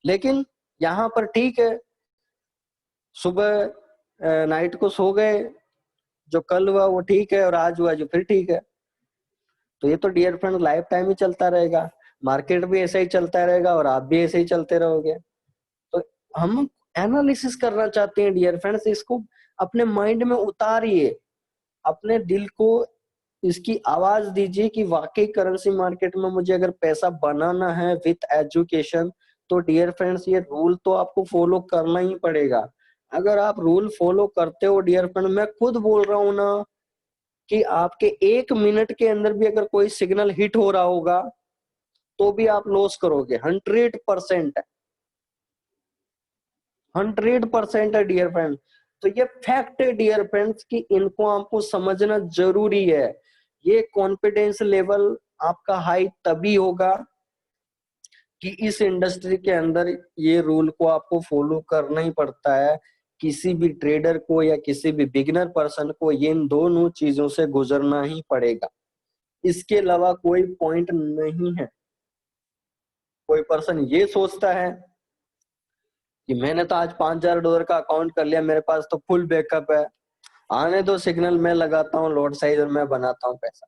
लेकिन यहाँ पर ठीक है, सुबह नाइट को सो गए, जो कल हुआ वो ठीक है और आज हुआ जो फिर ठीक है। तो ये तो डियर फ्रेंड लाइफ टाइम ही चलता रहेगा, मार्केट भी ऐसा ही चलता रहेगा और आप भी ऐसे ही चलते रहोगे। तो हम एनालिसिस करना चाहते हैं डियर फ्रेंड्स, इसको अपने माइंड में उतारिए, अपने दिल को इसकी आवाज दीजिए कि वाकई करेंसी मार्केट में मुझे अगर पैसा बनाना है विथ एजुकेशन, तो डियर फ्रेंड्स ये रूल तो आपको फॉलो करना ही पड़ेगा। अगर आप रूल फॉलो करते हो डियर फ्रेंड, मैं खुद बोल रहा हूं ना कि आपके 1 मिनट के अंदर भी अगर कोई सिग्नल हिट हो रहा होगा तो भी आप लॉस करोगे। 100% है, 100% है डियर फ्रेंड। तो ये फैक्ट है डियर फ्रेंड्स कि इनको आपको समझना जरूरी है। ये कॉन्फिडेंस लेवल आपका हाई तभी होगा कि इस इंडस्ट्री के अंदर ये रूल को आपको फॉलो करना ही पड़ता है। किसी भी ट्रेडर को या किसी भी बिगिनर पर्सन को ये इन दोनों चीजों से गुजरना ही पड़ेगा, इसके अलावा कोई पॉइंट नहीं है। कोई पर्सन ये सोचता है कि मैंने तो आज $5,000 का अकाउंट कर लिया, मेरे पास तो फुल बैकअप है, आने दो सिग्नल, मैं लगाता हूँ लॉट साइज और मैं बनाता हूँ पैसा।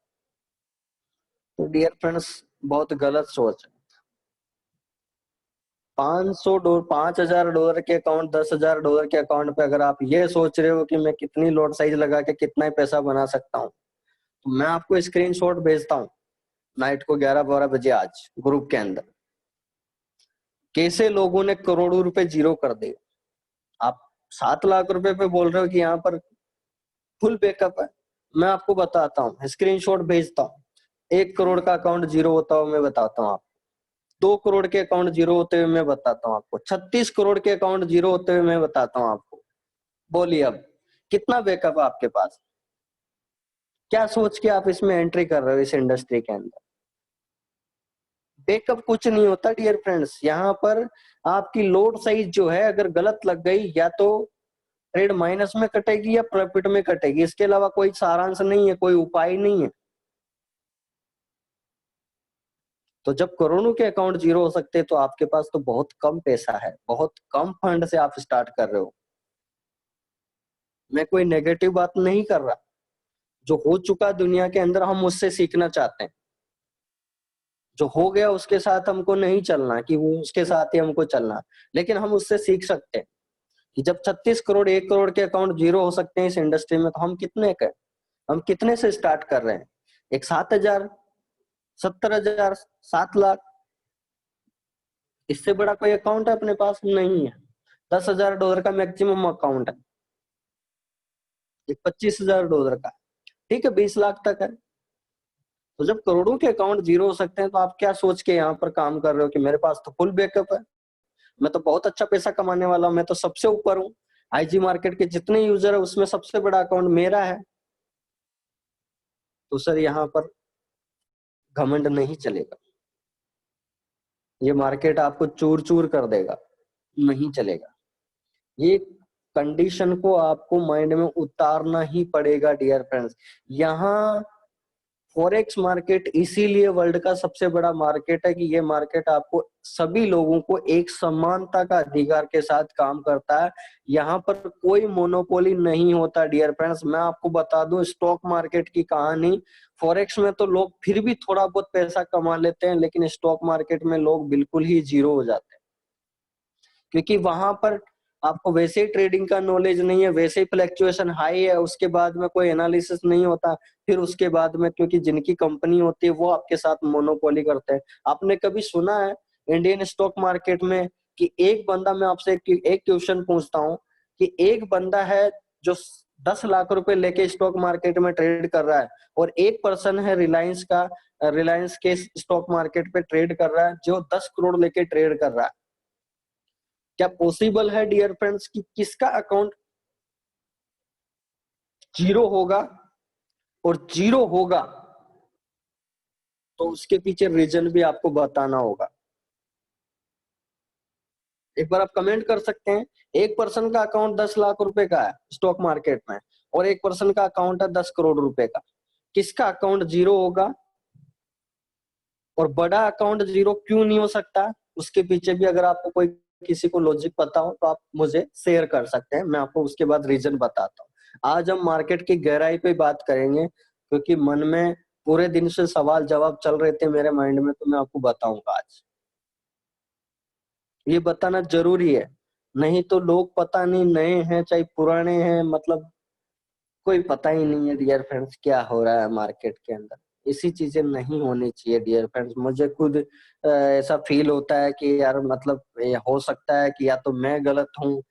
तो डियर फ्रेंड्स, बहुत गलत सोच है। $500 $5,000 के अकाउंट, $10,000 के अकाउंट पे अगर आप ये सोच रहे हो कि मैं कितनी लॉट साइज लगा के कितना ही पैसा बना सकता हूँ, तो मैं आपको स्क्रीनशॉट भेजता हूँ नाइट को 11-12 बजे आज ग्रुप के अंदर, कैसे लोगों ने करोड़ों रुपए जीरो कर दिए। आप 7 लाख रुपए पे बोल रहे हो कि यहाँ पर फुल बैकअप है। मैं आपको बताता हूँ, स्क्रीनशॉट भेजता हूँ। 1 करोड़ का अकाउंट जीरो होता हो मैं बताता हूँ आपको, 2 करोड़ के अकाउंट जीरो होते हुए मैं बताता हूँ आपको, 36 करोड़ के अकाउंट जीरो होते हुए मैं बताता हूँ आपको। बोलिए अब कितना बैकअप है आपके पास? क्या सोच के आप इसमें एंट्री कर रहे हो इस इंडस्ट्री के अंदर? बैकअप कुछ नहीं होता डियर फ्रेंड्स। यहाँ पर आपकी लोड साइज जो है अगर गलत लग गई, या तो ट्रेड माइनस में कटेगी या प्रॉफिट में कटेगी, इसके अलावा कोई सारांश नहीं है, कोई उपाय नहीं है। तो जब करोड़ों के अकाउंट जीरो हो सकते हैं तो आपके पास तो बहुत कम पैसा है, बहुत कम फंड से आप स्टार्ट कर रहे हो। मैं कोई नेगेटिव बात नहीं कर रहा। जो हो चुका दुनिया के अंदर हम उससे सीखना चाहते हैं। जो हो गया उसके साथ हमको नहीं चलना कि वो उसके साथ ही हमको चलना, लेकिन हम उससे सीख सकते हैं कि जब 36 करोड़ 1 करोड़ के अकाउंट जीरो हो सकते हैं इस इंडस्ट्री में, तो हम कितने के, हम कितने से स्टार्ट कर रहे हैं? एक 7,000, 70,000, 7 लाख, इससे बड़ा कोई अकाउंट है अपने पास? नहीं है। $10,000 का मैक्सिमम अकाउंट है, एक $25,000 का, ठीक है, 20 लाख तक है। तो जब करोड़ों के अकाउंट जीरो हो सकते हैं, तो आप क्या सोच के यहाँ पर काम कर रहे हो कि मेरे पास तो फुल बैकअप है, मैं तो बहुत अच्छा पैसा कमाने वाला हूं, मैं तो सबसे ऊपर हूँ, आईजी मार्केट के जितने यूजर है उसमें सबसे बड़ा अकाउंट मेरा है। तो सर यहाँ पर घमंड नहीं चलेगा, ये मार्केट आपको चूर चूर कर देगा, नहीं चलेगा। ये कंडीशन को आपको माइंड में उतारना ही पड़ेगा डियर फ्रेंड्स। यहाँ फॉरेक्स मार्केट इसीलिए वर्ल्ड का सबसे बड़ा मार्केट है कि ये मार्केट आपको सभी लोगों को एक समानता का अधिकार के साथ काम करता है। यहाँ पर कोई मोनोपोली नहीं होता डियर फ्रेंड्स। मैं आपको बता दूं स्टॉक मार्केट की कहानी, फॉरेक्स में तो लोग फिर भी थोड़ा बहुत पैसा कमा लेते हैं, लेकिन स्टॉक मार्केट में लोग बिल्कुल ही जीरो हो जाते हैं, क्योंकि वहां पर आपको वैसे ही ट्रेडिंग का नॉलेज नहीं है, वैसे ही फ्लैक्चुएशन हाई है, उसके बाद में कोई एनालिसिस नहीं होता, फिर उसके बाद में क्योंकि जिनकी कंपनी होती है वो आपके साथ मोनोपोली करते हैं। आपने कभी सुना है इंडियन स्टॉक मार्केट में कि एक बंदा, मैं आपसे एक क्वेश्चन पूछता हूँ कि एक बंदा है जो 10 लाख रुपए लेके स्टॉक मार्केट में ट्रेड कर रहा है, और एक पर्सन है रिलायंस के स्टॉक मार्केट पे ट्रेड कर रहा है जो 10 करोड़ लेके ट्रेड कर रहा है, क्या पॉसिबल है डियर फ्रेंड्स कि किसका अकाउंट जीरो होगा? और जीरो होगा तो उसके पीछे रीजन भी आपको बताना होगा। एक बार आप कमेंट कर सकते हैं, एक पर्सन का अकाउंट 10 लाख रुपए का है स्टॉक मार्केट में, और एक पर्सन का अकाउंट है 10 करोड़ रुपए का, किसका अकाउंट जीरो होगा? और बड़ा अकाउंट जीरो क्यों नहीं हो सकता? उसके पीछे भी अगर आपको कोई किसी को लॉजिक पता हो तो आप मुझे शेयर कर सकते हैं, मैं आपको उसके बाद रीजन बताता हूँ। आज हम मार्केट की गहराई पे बात करेंगे, क्योंकि मन में पूरे दिन से सवाल जवाब चल रहे थे मेरे माइंड में, तो मैं आपको बताऊंगा आज। ये बताना जरूरी है, नहीं तो लोग पता नहीं नए हैं चाहे पुराने हैं, मतलब कोई पता ही नहीं है डियर फ्रेंड्स क्या हो रहा है मार्केट के अंदर। ऐसी चीजें नहीं होनी चाहिए डियर फ्रेंड्स। मुझे खुद ऐसा फील होता है कि यार मतलब हो सकता है कि या तो मैं गलत हूँ,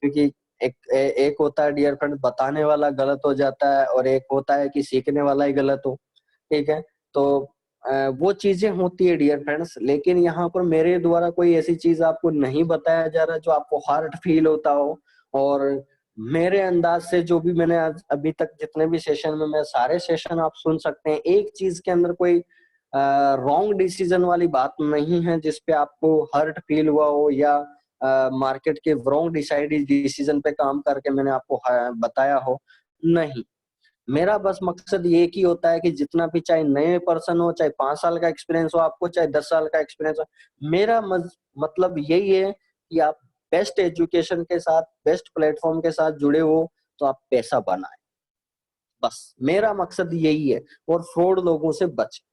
क्योंकि एक होता है डियर फ्रेंड्स बताने वाला गलत हो जाता है, और एक होता है कि सीखने वाला ही गलत हो, ठीक है। तो वो चीजें होती है डियर फ्रेंड्स, लेकिन यहाँ पर मेरे द्वारा कोई ऐसी चीज आपको नहीं बताया जा रहा जो आपको हार्ड फील होता हो। और मेरे अंदाज से जो भी मैंने आज अभी तक जितने भी सेशन में, मैं सारे सेशन आप सुन सकते हैं, एक चीज के अंदर कोई रॉन्ग डिसीजन वाली बात नहीं है जिसपे आपको हर्ट फील हुआ हो, या मार्केट के रॉन्ग डिसाइडेड डिसीजन पे काम करके मैंने आपको बताया हो, नहीं। मेरा बस मकसद ये ही होता है कि जितना भी, चाहे नए पर्सन हो, चाहे 5 साल का एक्सपीरियंस हो आपको, चाहे 10 साल का एक्सपीरियंस हो, मेरा मतलब यही है कि आप बेस्ट एजुकेशन के साथ, बेस्ट प्लेटफॉर्म के साथ जुड़े हो तो आप पैसा बनाए। बस मेरा मकसद यही है, और फ्रॉड लोगों से बचे।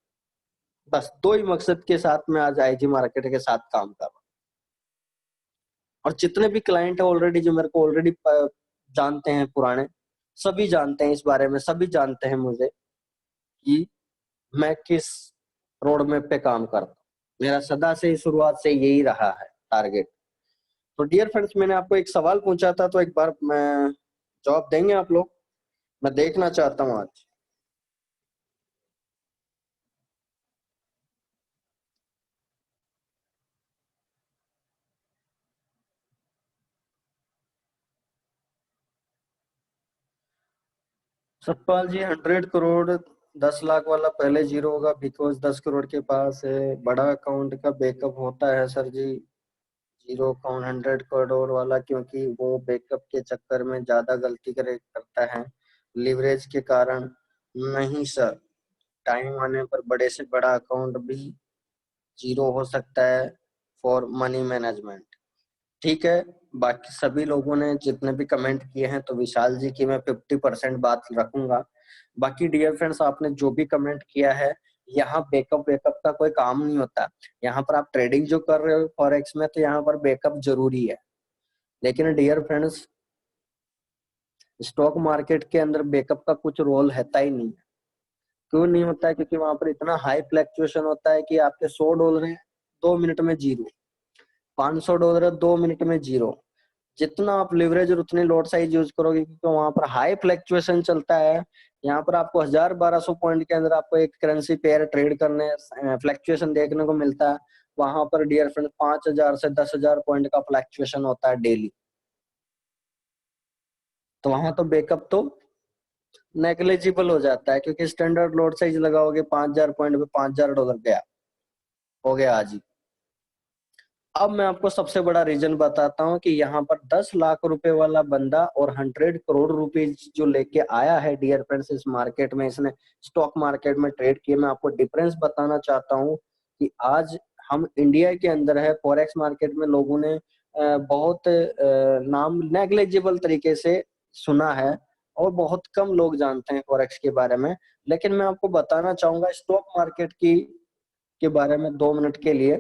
बस दो ही मकसद के साथ मैं आज आईजी मार्केट के साथ काम कर रहा हूँ। और जितने भी क्लाइंट है ऑलरेडी, जो मेरे को ऑलरेडी जानते हैं पुराने, सभी जानते हैं इस बारे में, सभी जानते हैं मुझे कि मैं किस रोड मैप पे काम करता हूँ। मेरा सदा से ही शुरुआत से यही रहा है टारगेट। तो डियर फ्रेंड्स, मैंने आपको एक सवाल पूछा था, तो एक बार मैं जवाब देंगे आप लोग? मैं देखना चाहता हूँ आज। सतपाल जी, 100 करोड़ 10 लाख वाला पहले जीरो होगा, बिकॉज 10 करोड़ के पास है, बड़ा अकाउंट का बैकअप होता है सर जी। जीरो अकाउंट 100 करोड़ वाला, क्योंकि वो बैकअप के चक्कर में ज्यादा गलती करता है, लिवरेज के कारण नहीं सर। टाइम आने पर बड़े से बड़ा अकाउंट भी जीरो हो सकता है फॉर मनी मैनेजमेंट, ठीक है। बाकी सभी लोगों ने जितने भी कमेंट किए हैं, तो विशाल जी की मैं 50% बात रखूंगा। बाकी डियर फ्रेंड्स, आपने जो भी कमेंट किया है, यहाँ बैकअप बैकअप का कोई काम नहीं होता। यहाँ पर आप ट्रेडिंग जो कर रहे हो फॉरेक्स में, तो यहाँ पर बैकअप जरूरी है। लेकिन डियर फ्रेंड्स, स्टॉक मार्केट के अंदर बैकअप का कुछ रोल रहता ही नहीं है। क्यों नहीं होता है? क्योंकि वहां पर इतना हाई फ्लक्चुएशन होता है कि आपके $100 है 2 मिनट में जीरो, $500 है 2 मिनट में जीरो। जितना आप लिवरेज और उतनी लॉट साइज यूज करोगे, क्योंकि वहां पर हाई फ्लक्चुएशन चलता है। यहाँ पर आपको 1000-1200 पॉइंट के अंदर आपको एक करेंसी पेयर ट्रेड करने फ्लक्चुएशन देखने को मिलता है। वहां पर डियर फ्रेंड 5000 से 10,000 पॉइंट का फ्लक्चुएशन होता है डेली। तो वहां तो बैकअप तो नेग्लिजिबल हो जाता है, क्योंकि स्टैंडर्ड लॉट साइज लगाओगे 5000 पॉइंट पे $5000 गया, हो गया आज ही। अब मैं आपको सबसे बड़ा रीजन बताता हूँ कि यहाँ पर 10 लाख रुपए वाला बंदा और 100 करोड़ रुपीज जो लेके आया है डियर फ्रेंड्स इस मार्केट में, इसने स्टॉक मार्केट में ट्रेड किए। मैं आपको डिफरेंस बताना चाहता हूँ कि आज हम इंडिया के अंदर है, फॉरेक्स मार्केट में लोगों ने बहुत नाम नेग्लिजिबल तरीके से सुना है और बहुत कम लोग जानते हैं फॉरेक्स के बारे में। लेकिन मैं आपको बताना चाहूंगा स्टॉक मार्केट की के बारे में 2 मिनट के लिए।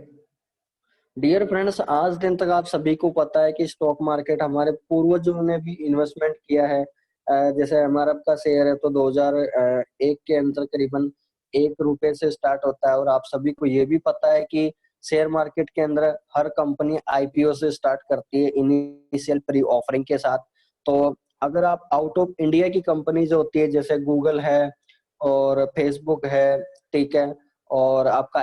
डियर फ्रेंड्स, आज दिन तक आप सभी को पता है कि स्टॉक मार्केट हमारे पूर्वजों ने भी इन्वेस्टमेंट किया है। जैसे एमआरएफ का शेयर है तो 2001 के अंदर करीबन ₹1 से स्टार्ट होता है। और आप सभी को ये भी पता है कि शेयर मार्केट के अंदर हर कंपनी आईपीओ से स्टार्ट करती है, इनिशियल प्री ऑफरिंग के साथ। तो अगर आप आउट ऑफ इंडिया की कंपनी जो होती है, जैसे गूगल है और फेसबुक है, ठीक है, और आपका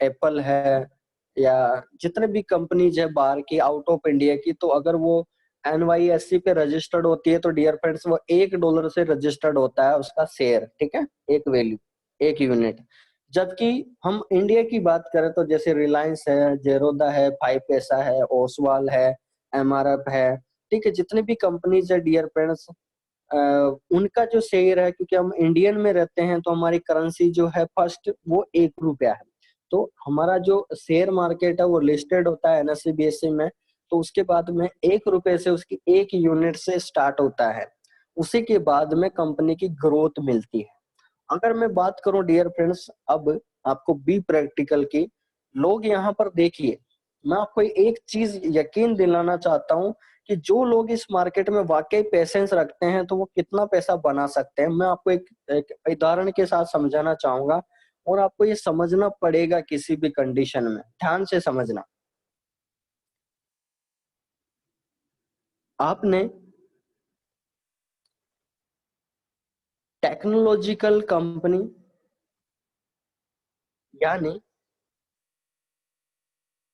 एप्पल है, या जितने भी कंपनीज है बाहर की आउट ऑफ इंडिया की, तो अगर वो एनवाईएससी पे रजिस्टर्ड होती है तो डियर फ्रेंड्स वो $1 से रजिस्टर्ड होता है उसका शेयर, ठीक है, एक वैल्यू, एक यूनिट। जबकि हम इंडिया की बात करें तो जैसे रिलायंस है, जेरोदा है, 5 पैसा है, ओसवाल है, एमआरएफ है, ठीक है, जितने भी कंपनीज है डियर फ्रेंड्स, उनका जो शेयर है, क्योंकि हम इंडियन में रहते हैं तो हमारी करेंसी जो है फर्स्ट वो ₹1 है। तो हमारा जो शेयर मार्केट है वो लिस्टेड होता है एनएससी बीएससी में। तो उसके बाद में ₹1 से उसकी एक यूनिट से स्टार्ट होता है। उसी के बाद में कंपनी की ग्रोथ मिलती है। अगर मैं बात करूं डियर फ्रेंड्स, अब आपको बी प्रैक्टिकल की, लोग यहाँ पर देखिए, मैं आपको एक चीज यकीन दिलाना चाहता हूं कि जो लोग इस मार्केट में वाकई पेशेंस रखते हैं तो वो कितना पैसा बना सकते हैं। मैं आपको एक उदाहरण के साथ समझाना चाहूंगा और आपको ये समझना पड़ेगा किसी भी कंडीशन में, ध्यान से समझना। आपने टेक्नोलॉजिकल कंपनी यानी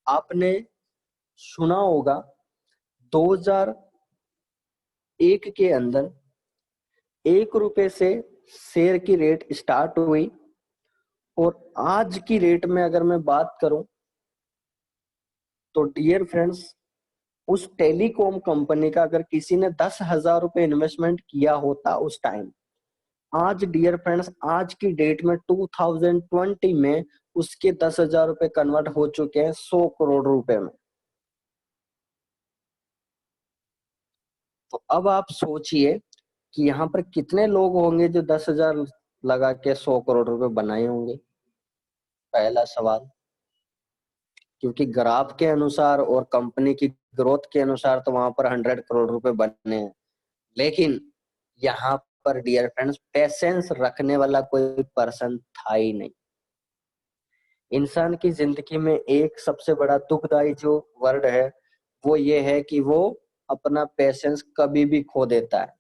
आपने सुना होगा 2001 के अंदर ₹1 से शेयर की रेट स्टार्ट हुई और आज की रेट में अगर मैं बात करूं तो डियर फ्रेंड्स, उस टेलीकॉम कंपनी का अगर किसी ने ₹10,000 इन्वेस्टमेंट किया होता उस टाइम, आज डियर फ्रेंड्स आज की डेट में 2020 में उसके ₹10,000 कन्वर्ट हो चुके हैं ₹100 करोड़ में। तो अब आप सोचिए कि यहाँ पर कितने लोग होंगे जो 10,000 लगा के ₹100 करोड़ बनाए होंगे, पहला सवाल। क्योंकि ग्राफ के अनुसार और कंपनी की ग्रोथ के अनुसार तो वहां पर ₹100 करोड़ बने हैं। लेकिन यहाँ पर डियर फ्रेंड्स पेशेंस रखने वाला कोई पर्सन था ही नहीं। इंसान की जिंदगी में एक सबसे बड़ा दुखदाई जो वर्ड है वो ये है कि वो अपना पेशेंस कभी भी खो देता है।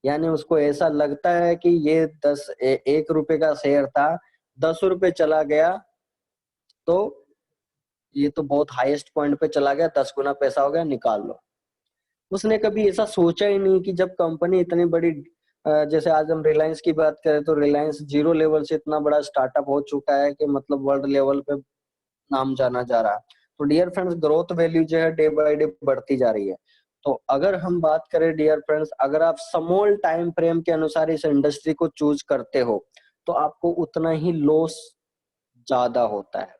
यानी उसको ऐसा लगता है कि ये ₹1 का शेयर था, ₹10 चला गया तो ये तो बहुत हाईएस्ट पॉइंट पे चला गया, 10 गुना पैसा हो गया, निकाल लो। उसने कभी ऐसा सोचा ही नहीं कि जब कंपनी इतनी बड़ी, जैसे आज हम रिलायंस की बात करें तो रिलायंस जीरो लेवल से इतना बड़ा स्टार्टअप हो चुका है कि मतलब वर्ल्ड लेवल पे नाम जाना जा रहा है। तो डियर फ्रेंड्स ग्रोथ वैल्यू जो है डे बाय डे बढ़ती जा रही है। तो अगर हम बात करें डियर फ्रेंड्स, अगर आप स्मॉल टाइम फ्रेम के अनुसार इस इंडस्ट्री को चूज करते हो तो आपको उतना ही लॉस ज्यादा होता है।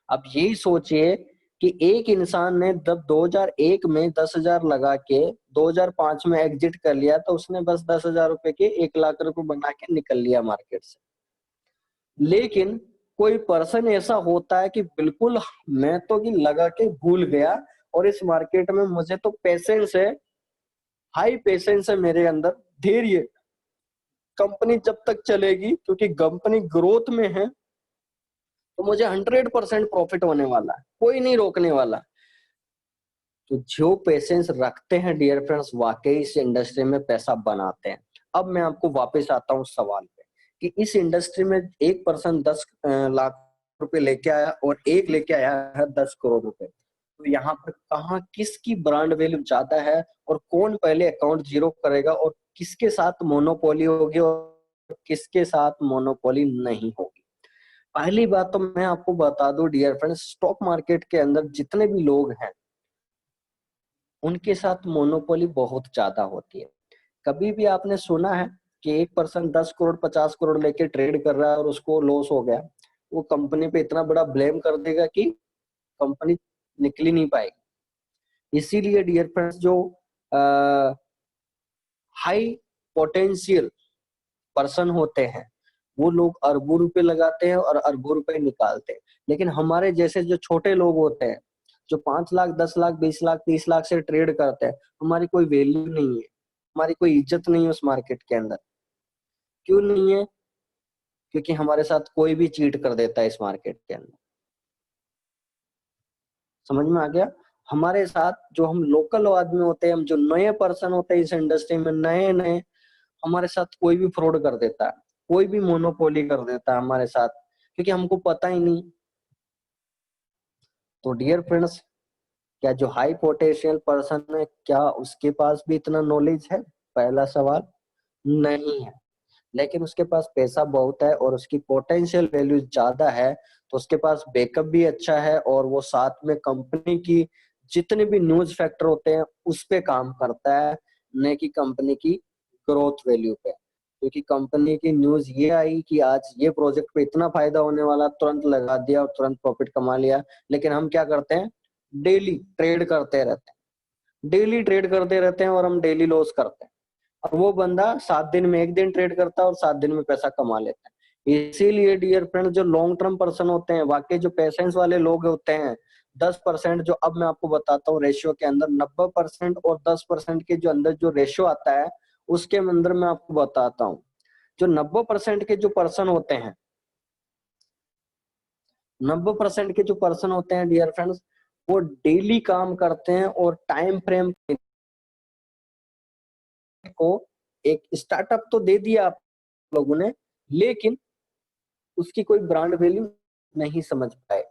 अब यही सोचिए कि एक इंसान ने जब 2001 में 10,000 लगा के 2005 में एग्जिट कर लिया तो उसने बस 10,000 रुपए के 1 लाख रुपए बना के निकल लिया मार्केट से। लेकिन कोई पर्सन ऐसा होता है कि बिल्कुल मैं तो कि लगा के भूल गया और इस मार्केट में मुझे तो पेशेंस है, हाई पेशेंस है मेरे अंदर, धैर्य, कंपनी जब तक चलेगी क्योंकि कंपनी ग्रोथ में है तो मुझे 100% प्रॉफिट होने वाला है, कोई नहीं रोकने वाला। तो जो पेशेंस रखते हैं डियर फ्रेंड्स वाकई इस इंडस्ट्री में पैसा बनाते हैं। अब मैं आपको वापस आता हूँ सवाल पे कि इस इंडस्ट्री में एक पर्सन 10 लाख रुपए लेके आया और एक लेके आया है 10 करोड़ रुपए, तो यहाँ पर कहाँ किसकी ब्रांड वैल्यू ज्यादा है और कौन पहले अकाउंट जीरो करेगा और किसके साथ मोनोपोली होगी और किसके साथ मोनोपोली नहीं होगी। पहली बात तो मैं आपको बता दूं डियर फ्रेंड्स, स्टॉक मार्केट के अंदर जितने भी लोग हैं उनके साथ मोनोपोली बहुत ज्यादा होती है। कभी भी आपने सुना है कि एक पर्सन 10 करोड़ 50 करोड़ लेके ट्रेड कर रहा है और उसको लॉस हो गया, वो कंपनी पे इतना बड़ा ब्लेम कर देगा कि कंपनी निकल ही नहीं पाएगी। इसीलिए डियर फ्रेंड्स जो हाई पोटेंशियल पर्सन होते हैं वो लोग अरबों रुपए लगाते हैं और अरबों रुपए निकालते हैं, लेकिन हमारे जैसे जो छोटे लोग होते हैं जो 5 लाख 10 लाख 20 लाख 30 लाख से ट्रेड करते हैं, हमारी कोई वैल्यू नहीं है, हमारी कोई इज्जत नहीं है उस मार्केट के अंदर। क्यों नहीं है? क्योंकि हमारे साथ कोई भी चीट कर देता है इस मार्केट के अंदर। समझ में आ गया? हमारे साथ जो हम लोकल आदमी होते हैं, हम जो नए पर्सन होते हैं इस इंडस्ट्री में नए नए, हमारे साथ कोई भी फ्रॉड कर देता है, कोई भी मोनोपोली कर देता है हमारे साथ, क्योंकि हमको पता ही नहीं। तो डियर फ्रेंड्स, क्या जो हाई पोटेंशियल पर्सन है क्या उसके पास भी इतना नॉलेज है? पहला सवाल, नहीं है। लेकिन उसके पास पैसा बहुत है और उसकी पोटेंशियल वैल्यू ज्यादा है, तो उसके पास बैकअप भी अच्छा है और वो साथ में कंपनी की जितने भी न्यूज फैक्टर होते हैं उस पे काम करता है, न कि कंपनी की ग्रोथ वैल्यू पे। क्योंकि कंपनी की न्यूज ये आई कि आज ये प्रोजेक्ट पे इतना फायदा होने वाला, तुरंत लगा दिया और तुरंत प्रॉफिट कमा लिया। लेकिन हम क्या करते हैं? डेली ट्रेड करते रहते हैं, डेली ट्रेड करते रहते हैं और हम डेली लॉस करते हैं। और वो बंदा 7 दिन में 1 दिन ट्रेड करता है और 7 दिन में पैसा कमा लेता है। इसीलिए डियर फ्रेंड जो लॉन्ग टर्म पर्सन होते हैं, वाकई जो पेशेंस वाले लोग होते हैं, 10% जो अब मैं आपको बताता हूँ रेशियो के अंदर 90% और 10% के जो अंदर जो रेशियो आता है उसके अंदर मैं आपको बताता हूँ। जो 90% के जो पर्सन होते हैं, 90% के जो पर्सन होते हैं डियर फ्रेंड्स, वो डेली काम करते हैं और टाइम फ्रेम को एक स्टार्टअप तो दे दिया आप लोगों ने, लेकिन उसकी कोई ब्रांड वैल्यू नहीं समझ पाए।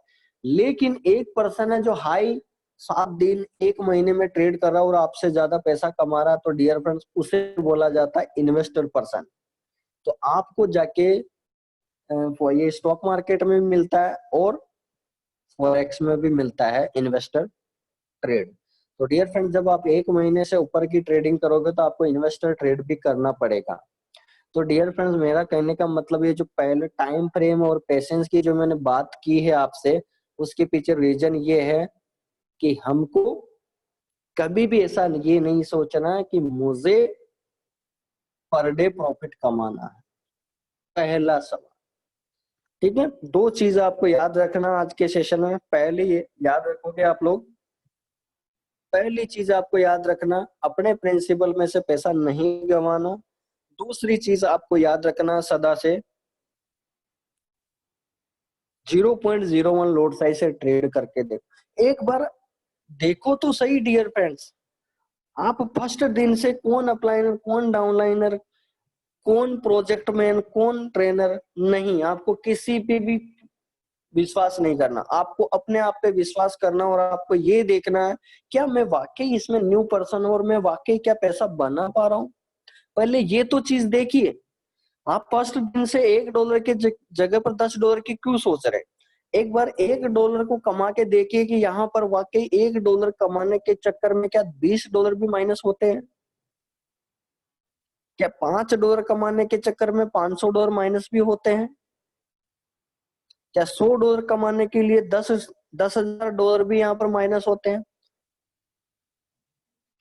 लेकिन एक पर्सन है जो हाई 7 दिन 1 महीने में ट्रेड कर रहा है और आपसे ज्यादा पैसा कमा रहा है, तो डियर फ्रेंड्स उसे बोला जाता है इन्वेस्टर पर्सन। तो आपको जाके वो ये स्टॉक मार्केट में भी मिलता है और फॉरेक्स में भी मिलता है इन्वेस्टर ट्रेड। तो डियर फ्रेंड जब आप 1 महीने से ऊपर की ट्रेडिंग करोगे तो आपको इन्वेस्टर ट्रेड भी करना पड़ेगा। तो डियर फ्रेंड्स मेरा कहने का मतलब ये जो पहले टाइम फ्रेम और पेशेंस की जो मैंने बात की है आपसे, उसके पीछे रीजन ये है कि हमको कभी भी ऐसा ये नहीं सोचना है कि मुझे पर डे प्रॉफिट कमाना है। पहला सवाल, ठीक है? 2 चीज आपको याद रखना आज के सेशन में। पहले ये याद रखोगे आप लोग, पहली चीज आपको याद रखना अपने प्रिंसिपल में से पैसा नहीं गंवाना। दूसरी चीज आपको याद रखना सदा से 0.01 लोड साइज से ट्रेड करके देखो। एक बार देखो तो सही डियर फ्रेंड्स, आप फर्स्ट दिन से कौन अपलाइनर कौन डाउनलाइनर कौन प्रोजेक्ट मैन कौन ट्रेनर, नहीं, आपको किसी पे भी विश्वास नहीं करना। आपको अपने आप पे विश्वास करना और आपको ये देखना है क्या मैं वाकई इसमें न्यू पर्सन हूं और मैं वाकई क्या पैसा बना पा रहा हूं। पहले ये तो चीज देखिए। आप फर्स्ट दिन से $1 के जगह पर $10 की क्यों सोच रहे? एक बार $1 को कमा के देखिए कि यहाँ पर वाकई $1 कमाने के चक्कर में क्या $20 भी माइनस होते हैं? क्या $5 कमाने के चक्कर में $500 माइनस भी होते हैं? क्या $100 कमाने के लिए $10,000 भी यहाँ पर माइनस होते हैं,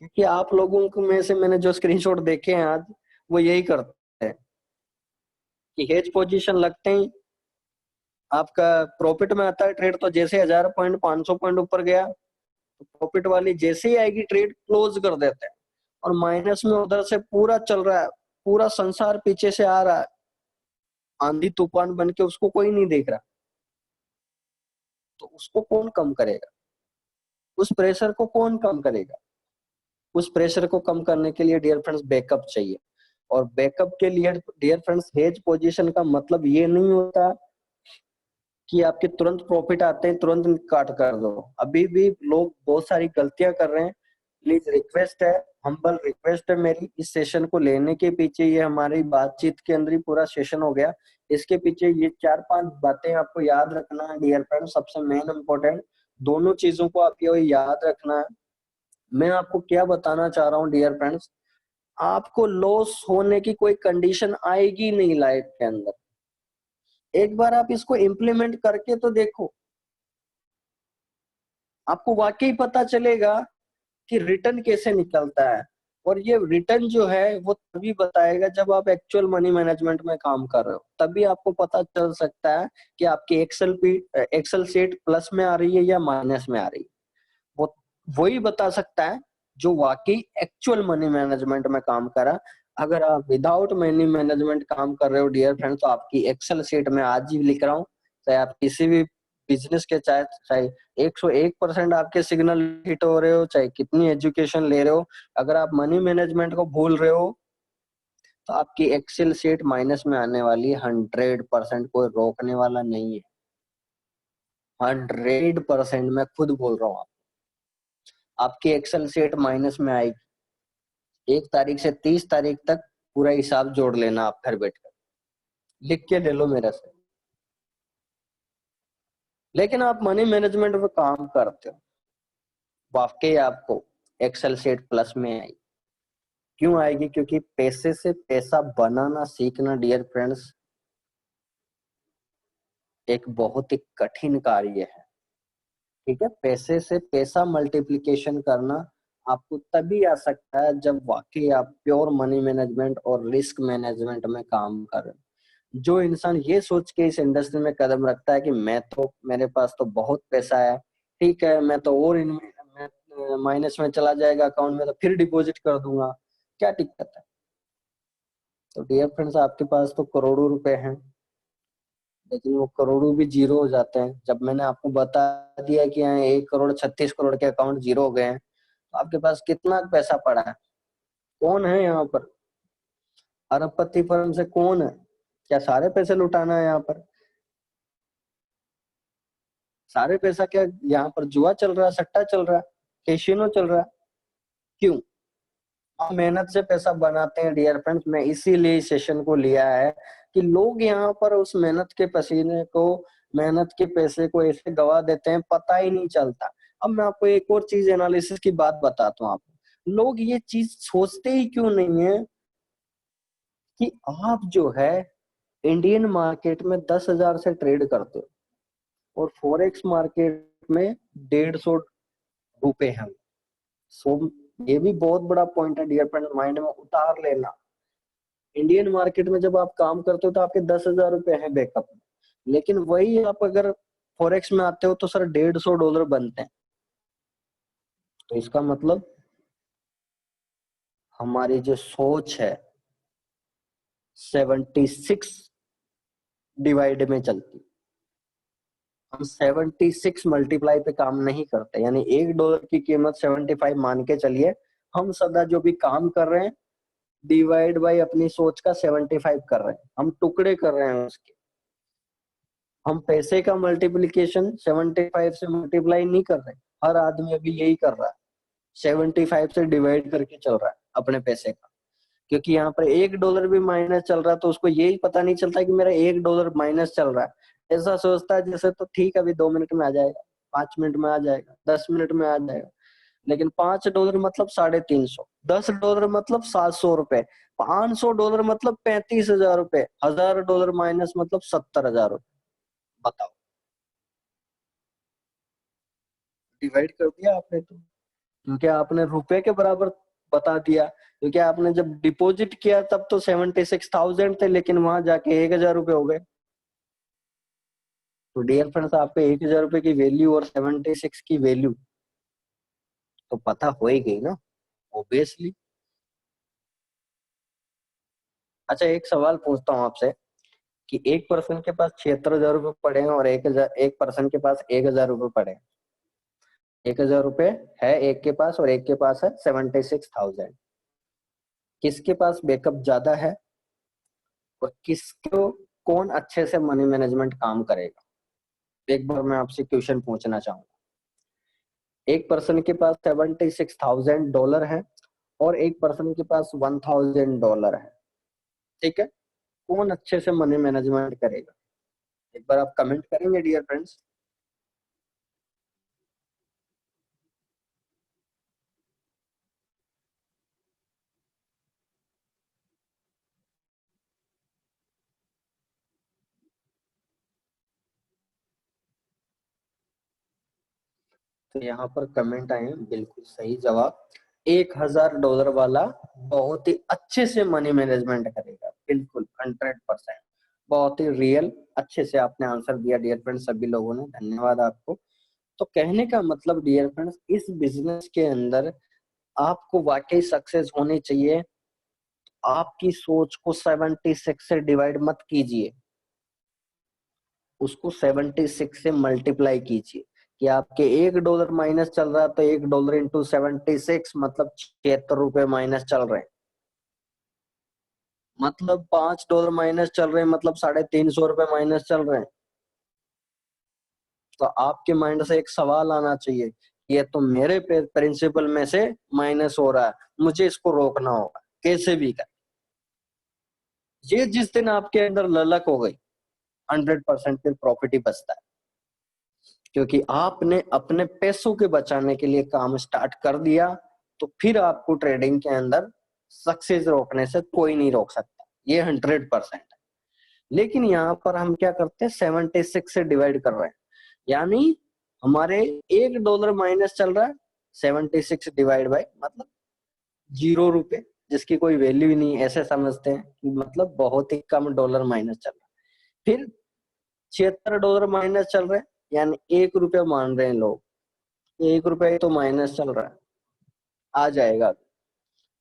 क्योंकि आप लोगों को में से मैंने जो स्क्रीनशॉट देखे हैं आज, वो यही करते हैं कि हेज पोजीशन लगते ही आपका प्रॉफिट में आता है ट्रेड, तो जैसे 1000 पॉइंट 500 पॉइंट ऊपर गया तो प्रॉफिट वाली जैसे ही आएगी ट्रेड क्लोज कर देते हैं, और माइनस में उधर से पूरा चल रहा है, पूरा संसार पीछे से आ रहा है आंधी तूफान बन के, उसको कोई नहीं देख रहा, तो उसको कौन कम करेगा, उस प्रेशर को कौन कम करेगा। उस प्रेशर को कम करने के लिए डियर फ्रेंड्स बैकअप चाहिए, और बैकअप के लिए डियर फ्रेंड्स हेज पोजीशन का मतलब ये नहीं होता कि आपके तुरंत प्रॉफिट आते हैं तुरंत काट कर दो। अभी भी लोग बहुत सारी गलतियां कर रहे हैं। प्लीज रिक्वेस्ट है, हम्बल रिक्वेस्ट है मेरी, इस सेशन को लेने के पीछे, ये हमारी बातचीत के अंदर ही पूरा सेशन हो गया, इसके पीछे ये 4-5 बातें आपको याद रखना है डियर फ्रेंड। सबसे मेन इंपॉर्टेंट दोनों चीजों को आपको याद रखना है। मैं आपको क्या बताना चाह रहा हूँ डियर फ्रेंड्स, आपको लॉस होने की कोई कंडीशन आएगी नहीं लाइफ के अंदर। एक बार आप इसको इम्प्लीमेंट करके तो देखो, आपको वाकई पता चलेगा कि रिटर्न कैसे निकलता है। और ये रिटर्न जो है वो तभी बताएगा जब आप एक्चुअल मनी मैनेजमेंट में काम कर रहे हो, तभी आपको पता चल सकता है कि आपकी एक्सेल शीट प्लस में आ रही है या माइनस में आ रही है। वो वही बता सकता है जो वाकई एक्चुअल मनी मैनेजमेंट में काम करा। अगर आप विदाउट मनी मैनेजमेंट काम कर रहे हो डियर फ्रेंड, तो आपकी एक्सेल शीट में आज ही लिख रहा हूँ, चाहे आप किसी भी बिजनेस के चाहे चाहे 101% आपके सिग्नल हिट हो रहे हो, चाहे कितनी एजुकेशन ले रहे हो, अगर आप मनी मैनेजमेंट को भूल रहे हो तो आपकी एक्सेल शीट माइनस में आने वाली 100%, कोई रोकने वाला नहीं है। 100% मैं खुद बोल रहा हूँ, आपकी एक्सेल शीट माइनस में आएगी। 1 तारीख से 30 तारीख तक पूरा हिसाब जोड़ लेना, आप घर बैठकर लिख के ले लो मेरे से। लेकिन आप मनी मैनेजमेंट में काम करते हो, वाकई आपको एक्सेल शीट प्लस में आएगी। क्यों आएगी? क्योंकि पैसे से पैसा बनाना सीखना डियर फ्रेंड्स एक बहुत ही कठिन कार्य है। ठीक है, पैसे से पैसा मल्टीप्लिकेशन करना आपको तभी आ सकता है जब वाकई आप प्योर मनी मैनेजमेंट और रिस्क मैनेजमेंट में काम कर रहे हैं। जो इंसान ये सोच के इस इंडस्ट्री में कदम रखता है कि मेरे पास तो बहुत पैसा है, ठीक है, मैं तो और माइनस में चला जाएगा अकाउंट में तो फिर डिपॉजिट कर दूंगा, क्या दिक्कत है। तो डियर फ्रेंड्स, आपके पास तो करोड़ों रुपए हैं, लेकिन वो करोड़ों भी जीरो हो जाते हैं। जब मैंने आपको बता दिया कि यहाँ 1 करोड़ 36 करोड़ के अकाउंट जीरो हो गए हैं, तो आपके पास कितना पैसा पड़ा है? कौन है यहाँ पर अरबपति फर्म से? कौन है? क्या सारे पैसे लुटाना है यहाँ पर? सारे पैसा क्या यहाँ पर जुआ चल रहा है, सट्टा चल रहा है, कैसीनो चल रहा है? क्यों? हम मेहनत से पैसा बनाते हैं डियर फ्रेंड्स। मैं इसीलिए इस सेशन को लिया है कि लोग यहाँ पर उस मेहनत के पसीने को, मेहनत के पैसे को ऐसे गवा देते हैं, पता ही नहीं चलता। अब मैं आपको एक और चीज एनालिसिस की बात बताता हूँ आपको, लोग ये चीज सोचते ही क्यों नहीं है कि आप जो है इंडियन मार्केट में 10,000 से ट्रेड करते हो और फॉरेक्स मार्केट में 150 रुपए हैं। सो ये भी बहुत बड़ा पॉइंट है डियर फ्रेंड, माइंड में उतार लेना। इंडियन मार्केट में जब आप काम करते हो तो आपके 10,000 रुपए हैं बैकअप में, लेकिन वही आप अगर फॉरेक्स में आते हो तो सर $150 बनते हैं। तो इसका मतलब हमारी जो सोच है 76 डिवाइड में चलती। हम 76 मल्टीप्लाई पे काम नहीं करते, यानी $1 की कीमत 75 मान के चलिए। हम सदा जो भी काम कर रहे हैं डिवाइड बाई अपनी सोच का 75 कर रहे हैं, हम टुकड़े कर रहे हैं उसके। हम पैसे का मल्टीप्लिकेशन 75 से मल्टीप्लाई नहीं कर रहे, हर आदमी अभी यही कर रहा है, 75 से डिवाइड करके चल रहा है अपने पैसे का। क्योंकि यहाँ पर $1 भी माइनस चल रहा है तो उसको यही पता नहीं चलता कि मेरा $1 माइनस चल रहा है। ऐसा सोचता है जैसे तो ठीक है, अभी 2 मिनट में आ जाएगा, 5 मिनट में आ जाएगा, 10 मिनट में आ जाएगा। लेकिन $5 मतलब 350, $10 मतलब $700, $500 मतलब $35,000, $1,000 माइनस मतलब $70,000। बताओ, डिवाइड कर दिया आपने तो, क्योंकि आपने रुपए के बराबर बता दिया। क्योंकि आपने जब डिपॉजिट किया तब तो 76,000 थे, लेकिन वहां जाके 1,000 रुपए हो गए। तो डियर फ्रेंड्स, आपको 1,000 रुपए की वैल्यू और 76 की वैल्यू तो पता हो ही गई ना, ऑब्वियसली। अच्छा, एक सवाल पूछता हूँ आपसे कि एक पर्सन के पास 76,000 रुपए पड़े हैं और एक पर्सन के पास 1,000 रुपए पड़े हैं। 1,000 रुपए है एक के पास और एक के पास है 76,000। किसके पास बैकअप ज्यादा है और किसको, कौन अच्छे से मनी मैनेजमेंट काम करेगा? एक बार मैं आपसे क्वेश्चन पूछना चाहूंगा। एक पर्सन के पास $76,000 है और एक पर्सन के पास $1,000 है, ठीक है? कौन अच्छे से मनी मैनेजमेंट करेगा? एक बार आप कमेंट करेंगे डियर फ्रेंड्स? तो यहाँ पर कमेंट आए हैं, बिल्कुल सही जवाब। $1,000 वाला बहुत ही अच्छे से मनी मैनेजमेंट करेगा, बिल्कुल 100%। बहुत ही रियल, अच्छे से आपने आंसर दिया डियर फ्रेंड्स, सभी लोगों ने, धन्यवाद आपको। तो कहने का मतलब डियर फ्रेंड्स, इस बिजनेस के अंदर आपको वाकई सक्सेस होनी चाहिए। आपकी सोच को 76 से डिवाइड मत कीजिए, उसको 76 से मल्टीप्लाई कीजिए। कि आपके $1 माइनस चल रहा है तो $1 इंटू 76 मतलब 76 रुपए माइनस चल रहे हैं। मतलब $5 माइनस चल रहे हैं, मतलब 350 रुपए माइनस चल रहे हैं। तो आपके माइंड से एक सवाल आना चाहिए, ये तो मेरे प्रिंसिपल में से माइनस हो रहा है, मुझे इसको रोकना होगा कैसे भी कर। ये जिस दिन आपके अंदर ललक हो गई, 100% फिर प्रॉफिट ही बचता है। क्योंकि आपने अपने पैसों के बचाने के लिए काम स्टार्ट कर दिया, तो फिर आपको ट्रेडिंग के अंदर सक्सेस रोकने से कोई नहीं रोक सकता, ये 100% है। लेकिन यहाँ पर हम क्या करते हैं, 76 से डिवाइड कर रहे हैं, यानी हमारे $1 माइनस चल रहा है, 76 डिवाइड बाय मतलब 0 रुपए, जिसकी कोई वैल्यू ही नहीं, ऐसे समझते हैं कि मतलब बहुत ही कम डॉलर माइनस चल रहा है। फिर $76 माइनस चल रहे हैं, यानी 1 रुपया मान रहे हैं लोग, 1 रुपया ही तो माइनस चल रहा है, आ जाएगा।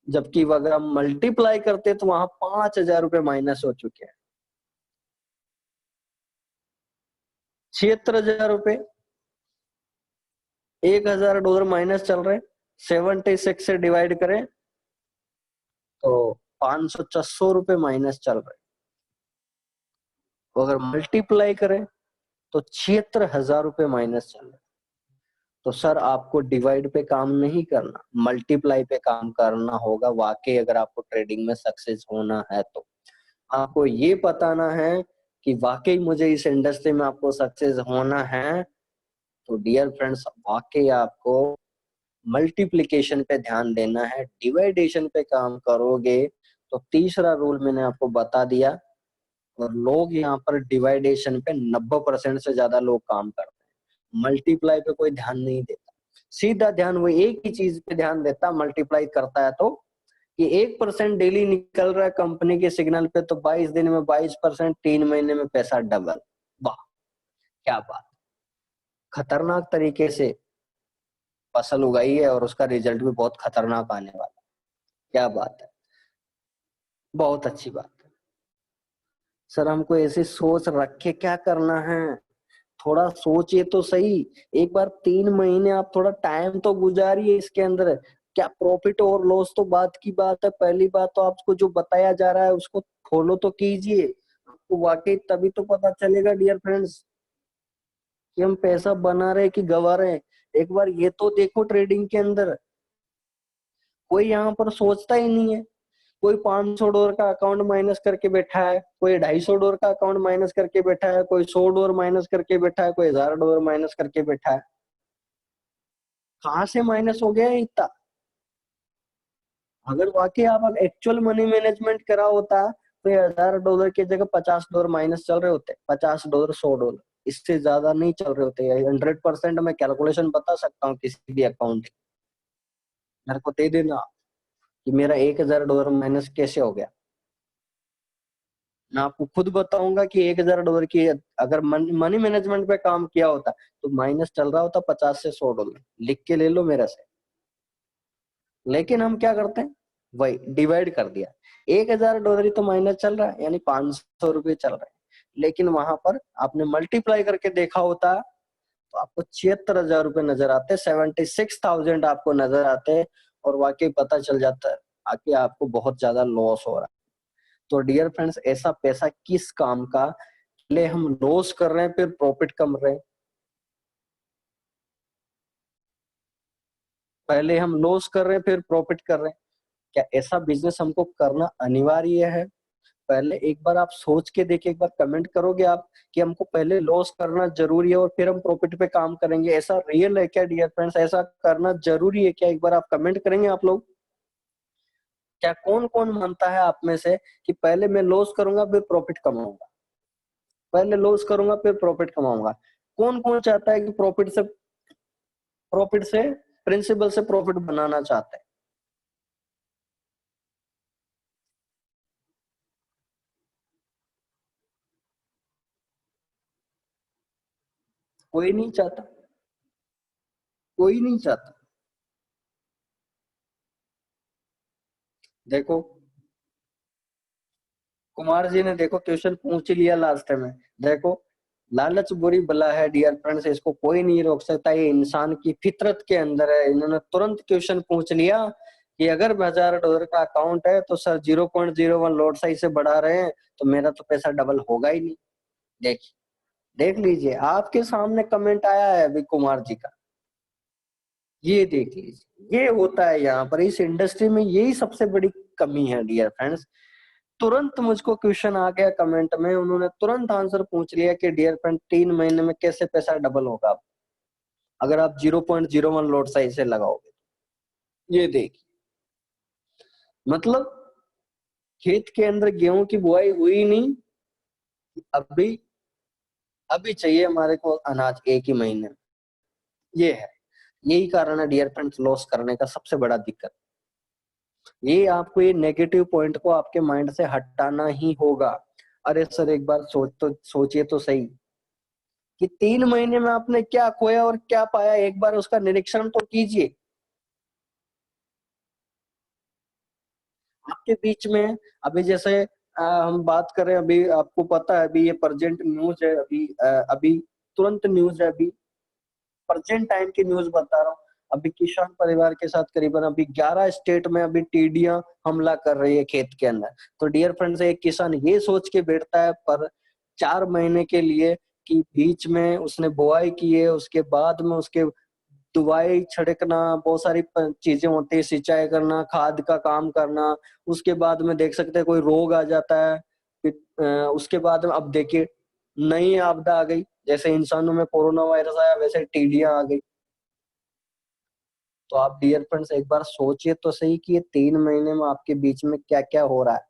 जबकि अगर हम मल्टीप्लाई करते तो वहां 5,000 रुपये माइनस हो चुके हैं। 76,000 रुपये, $1,000 माइनस चल रहे हैं, 76 से डिवाइड करें तो 500 रुपये माइनस चल रहे हैं। अगर मल्टीप्लाई करें तो 76,000 रुपये माइनस चल रहे हैं। तो सर आपको डिवाइड पे काम नहीं करना, मल्टीप्लाई पे काम करना होगा वाकई, अगर आपको ट्रेडिंग में सक्सेस होना है तो। आपको ये बताना है कि वाकई मुझे इस इंडस्ट्री में आपको सक्सेस होना है, तो डियर फ्रेंड्स वाकई आपको मल्टीप्लिकेशन पे ध्यान देना है, डिवाइडेशन पे काम करोगे तो तीसरा रूल मैंने आपको बता दिया। और लोग यहाँ पर डिवाइडेशन पे 90% से ज्यादा लोग काम करते हैं, मल्टीप्लाई पे कोई ध्यान नहीं देता। सीधा ध्यान वो एक ही चीज पे ध्यान देता, मल्टीप्लाई करता है तो कि 1% डेली निकल रहा है कंपनी के सिग्नल पे, तो 22 दिन में 22%, 3 महीने में पैसा डबल। वाह क्या बात, खतरनाक तरीके से फसल उगाई है और उसका रिजल्ट भी बहुत खतरनाक आने वाला है। क्या बात है, बहुत अच्छी बात है। सर हमको ऐसी सोच रख के क्या करना है, थोड़ा सोचिए तो सही। एक बार 3 महीने आप थोड़ा टाइम तो गुजारिए इसके अंदर। क्या प्रॉफिट और लॉस तो बात की बात है, पहली बात तो आपको जो बताया जा रहा है उसको फॉलो तो कीजिए। आपको वाकई तभी तो पता चलेगा डियर फ्रेंड्स कि हम पैसा बना रहे कि गवा रहे हैं। एक बार ये तो देखो, ट्रेडिंग के अंदर कोई यहाँ पर सोचता ही नहीं है। कोई $500 का अकाउंट माइनस करके बैठा है, कोई $250 का अकाउंट माइनस करके बैठा है, कोई $100 माइनस करके बैठा है, कोई $1,000 माइनस करके बैठा है। कहाँ से माइनस हो गया है इतना? अगर वाकई आप एक्चुअल मनी मैनेजमेंट करा होता तो ये $1,000 की जगह $50 माइनस चल रहे होते, $50, $100। इससे ज्यादा नहीं चल रहे होते। 100% मैं कैलकुलेशन बता सकता हूँ किसी भी अकाउंट की, मेरे को दे देना कि मेरा $1000 माइनस कैसे हो गया। मैं आपको खुद बताऊंगा कि $1000 की अगर मनी मैनेजमेंट पे काम किया होता तो माइनस चल रहा होता $50 से $100, लिख के ले लो मेरे से। लेकिन हम क्या करते हैं, वही डिवाइड कर दिया। $1000 ही तो माइनस चल रहा है, यानी ₹500 चल रहे हैं। लेकिन वहां पर आपने मल्टीप्लाई करके देखा होता तो आपको ₹76,000 नजर आते, 76,000 आपको नजर आते, और वाकई पता चल जाता है आके आपको बहुत ज्यादा लॉस हो रहा है। तो डियर फ्रेंड्स, ऐसा पैसा किस काम का, पहले हम लॉस कर रहे हैं फिर प्रॉफिट कम रहे हैं। पहले हम लॉस कर रहे हैं फिर प्रॉफिट कर रहे हैं। क्या ऐसा बिजनेस हमको करना अनिवार्य है? पहले एक बार आप सोच के देखिए, एक बार कमेंट करोगे आप कि हमको पहले लॉस करना जरूरी है और फिर हम प्रॉफिट पे काम करेंगे, ऐसा रियल है क्या डियर फ्रेंड्स? ऐसा करना जरूरी है क्या? एक बार आप कमेंट करेंगे आप लोग। क्या कौन कौन मानता है आप में से कि पहले मैं लॉस करूंगा फिर प्रॉफिट कमाऊंगा, पहले लॉस करूंगा फिर प्रॉफिट कमाऊंगा? कौन कौन चाहता है कि प्रॉफिट से प्रिंसिपल से प्रॉफिट बनाना चाहते हैं? कोई नहीं चाहता, कोई नहीं चाहता। देखो, कुमार जी ने देखो क्वेश्चन पूछ लिया लास्ट में। देखो, लालच बुरी बला है डियर फ्रेंड्स, इसको कोई नहीं रोक सकता, ये इंसान की फितरत के अंदर है। इन्होंने तुरंत क्वेश्चन पूछ लिया कि अगर $1000 का अकाउंट है तो सर 0.01 लॉट साइज से बढ़ा रहे हैं तो मेरा तो पैसा डबल होगा ही नहीं। देखिए, देख लीजिए, आपके सामने कमेंट आया है अभी कुमार जी का, ये देख लीजिए। ये होता है यहाँ पर इस इंडस्ट्री में, यही सबसे बड़ी कमी है डियर फ्रेंड्स। तुरंत मुझको क्वेश्चन आ गया कमेंट में, उन्होंने तुरंत आंसर पूछ लिया कि डियर फ्रेंड 3 महीने में कैसे पैसा डबल होगा अगर आप 0.01 लॉट साइज से लगाओगे। ये देखिए, मतलब खेत के अंदर गेहूं की बुआई हुई नहीं, अभी अभी चाहिए हमारे को अनाज एक ही महीने में। ये है, यही कारण है डियर फ्रेंड्स लॉस करने का सबसे बड़ा दिक्कत। ये आपको ये नेगेटिव पॉइंट को आपके माइंड से हटाना ही होगा। अरे सर, एक बार सोचिए तो सही कि 3 महीने में आपने क्या खोया और क्या पाया, एक बार उसका निरीक्षण तो कीजिए। आपके बीच में अभी जैसे हम बात करें, अभी आपको पता है अभी ये प्रेजेंट न्यूज है, अभी तुरंत न्यूज है, अभी प्रेजेंट टाइम की न्यूज बता रहा हूँ। अभी किसान परिवार के साथ करीबन अभी 11 स्टेट में अभी टिड्डियां हमला कर रही है खेत के अंदर। तो डियर फ्रेंड्स, एक किसान ये सोच के बैठता है पर 4 महीने के लिए कि बीच में उसने बुआई की है, उसके बाद में उसके दवाई छिड़कना, बहुत सारी चीजें होती है, सिंचाई करना, खाद का काम करना। उसके बाद में देख सकते हैं कोई रोग आ जाता है, उसके बाद में अब देखिए नई आपदा आ गई, जैसे इंसानों में कोरोना वायरस आया वैसे टिड्डियां आ गई। तो आप डियर फ्रेंड्स एक बार सोचिए तो सही कि ये 3 महीने में आपके बीच में क्या क्या हो रहा है।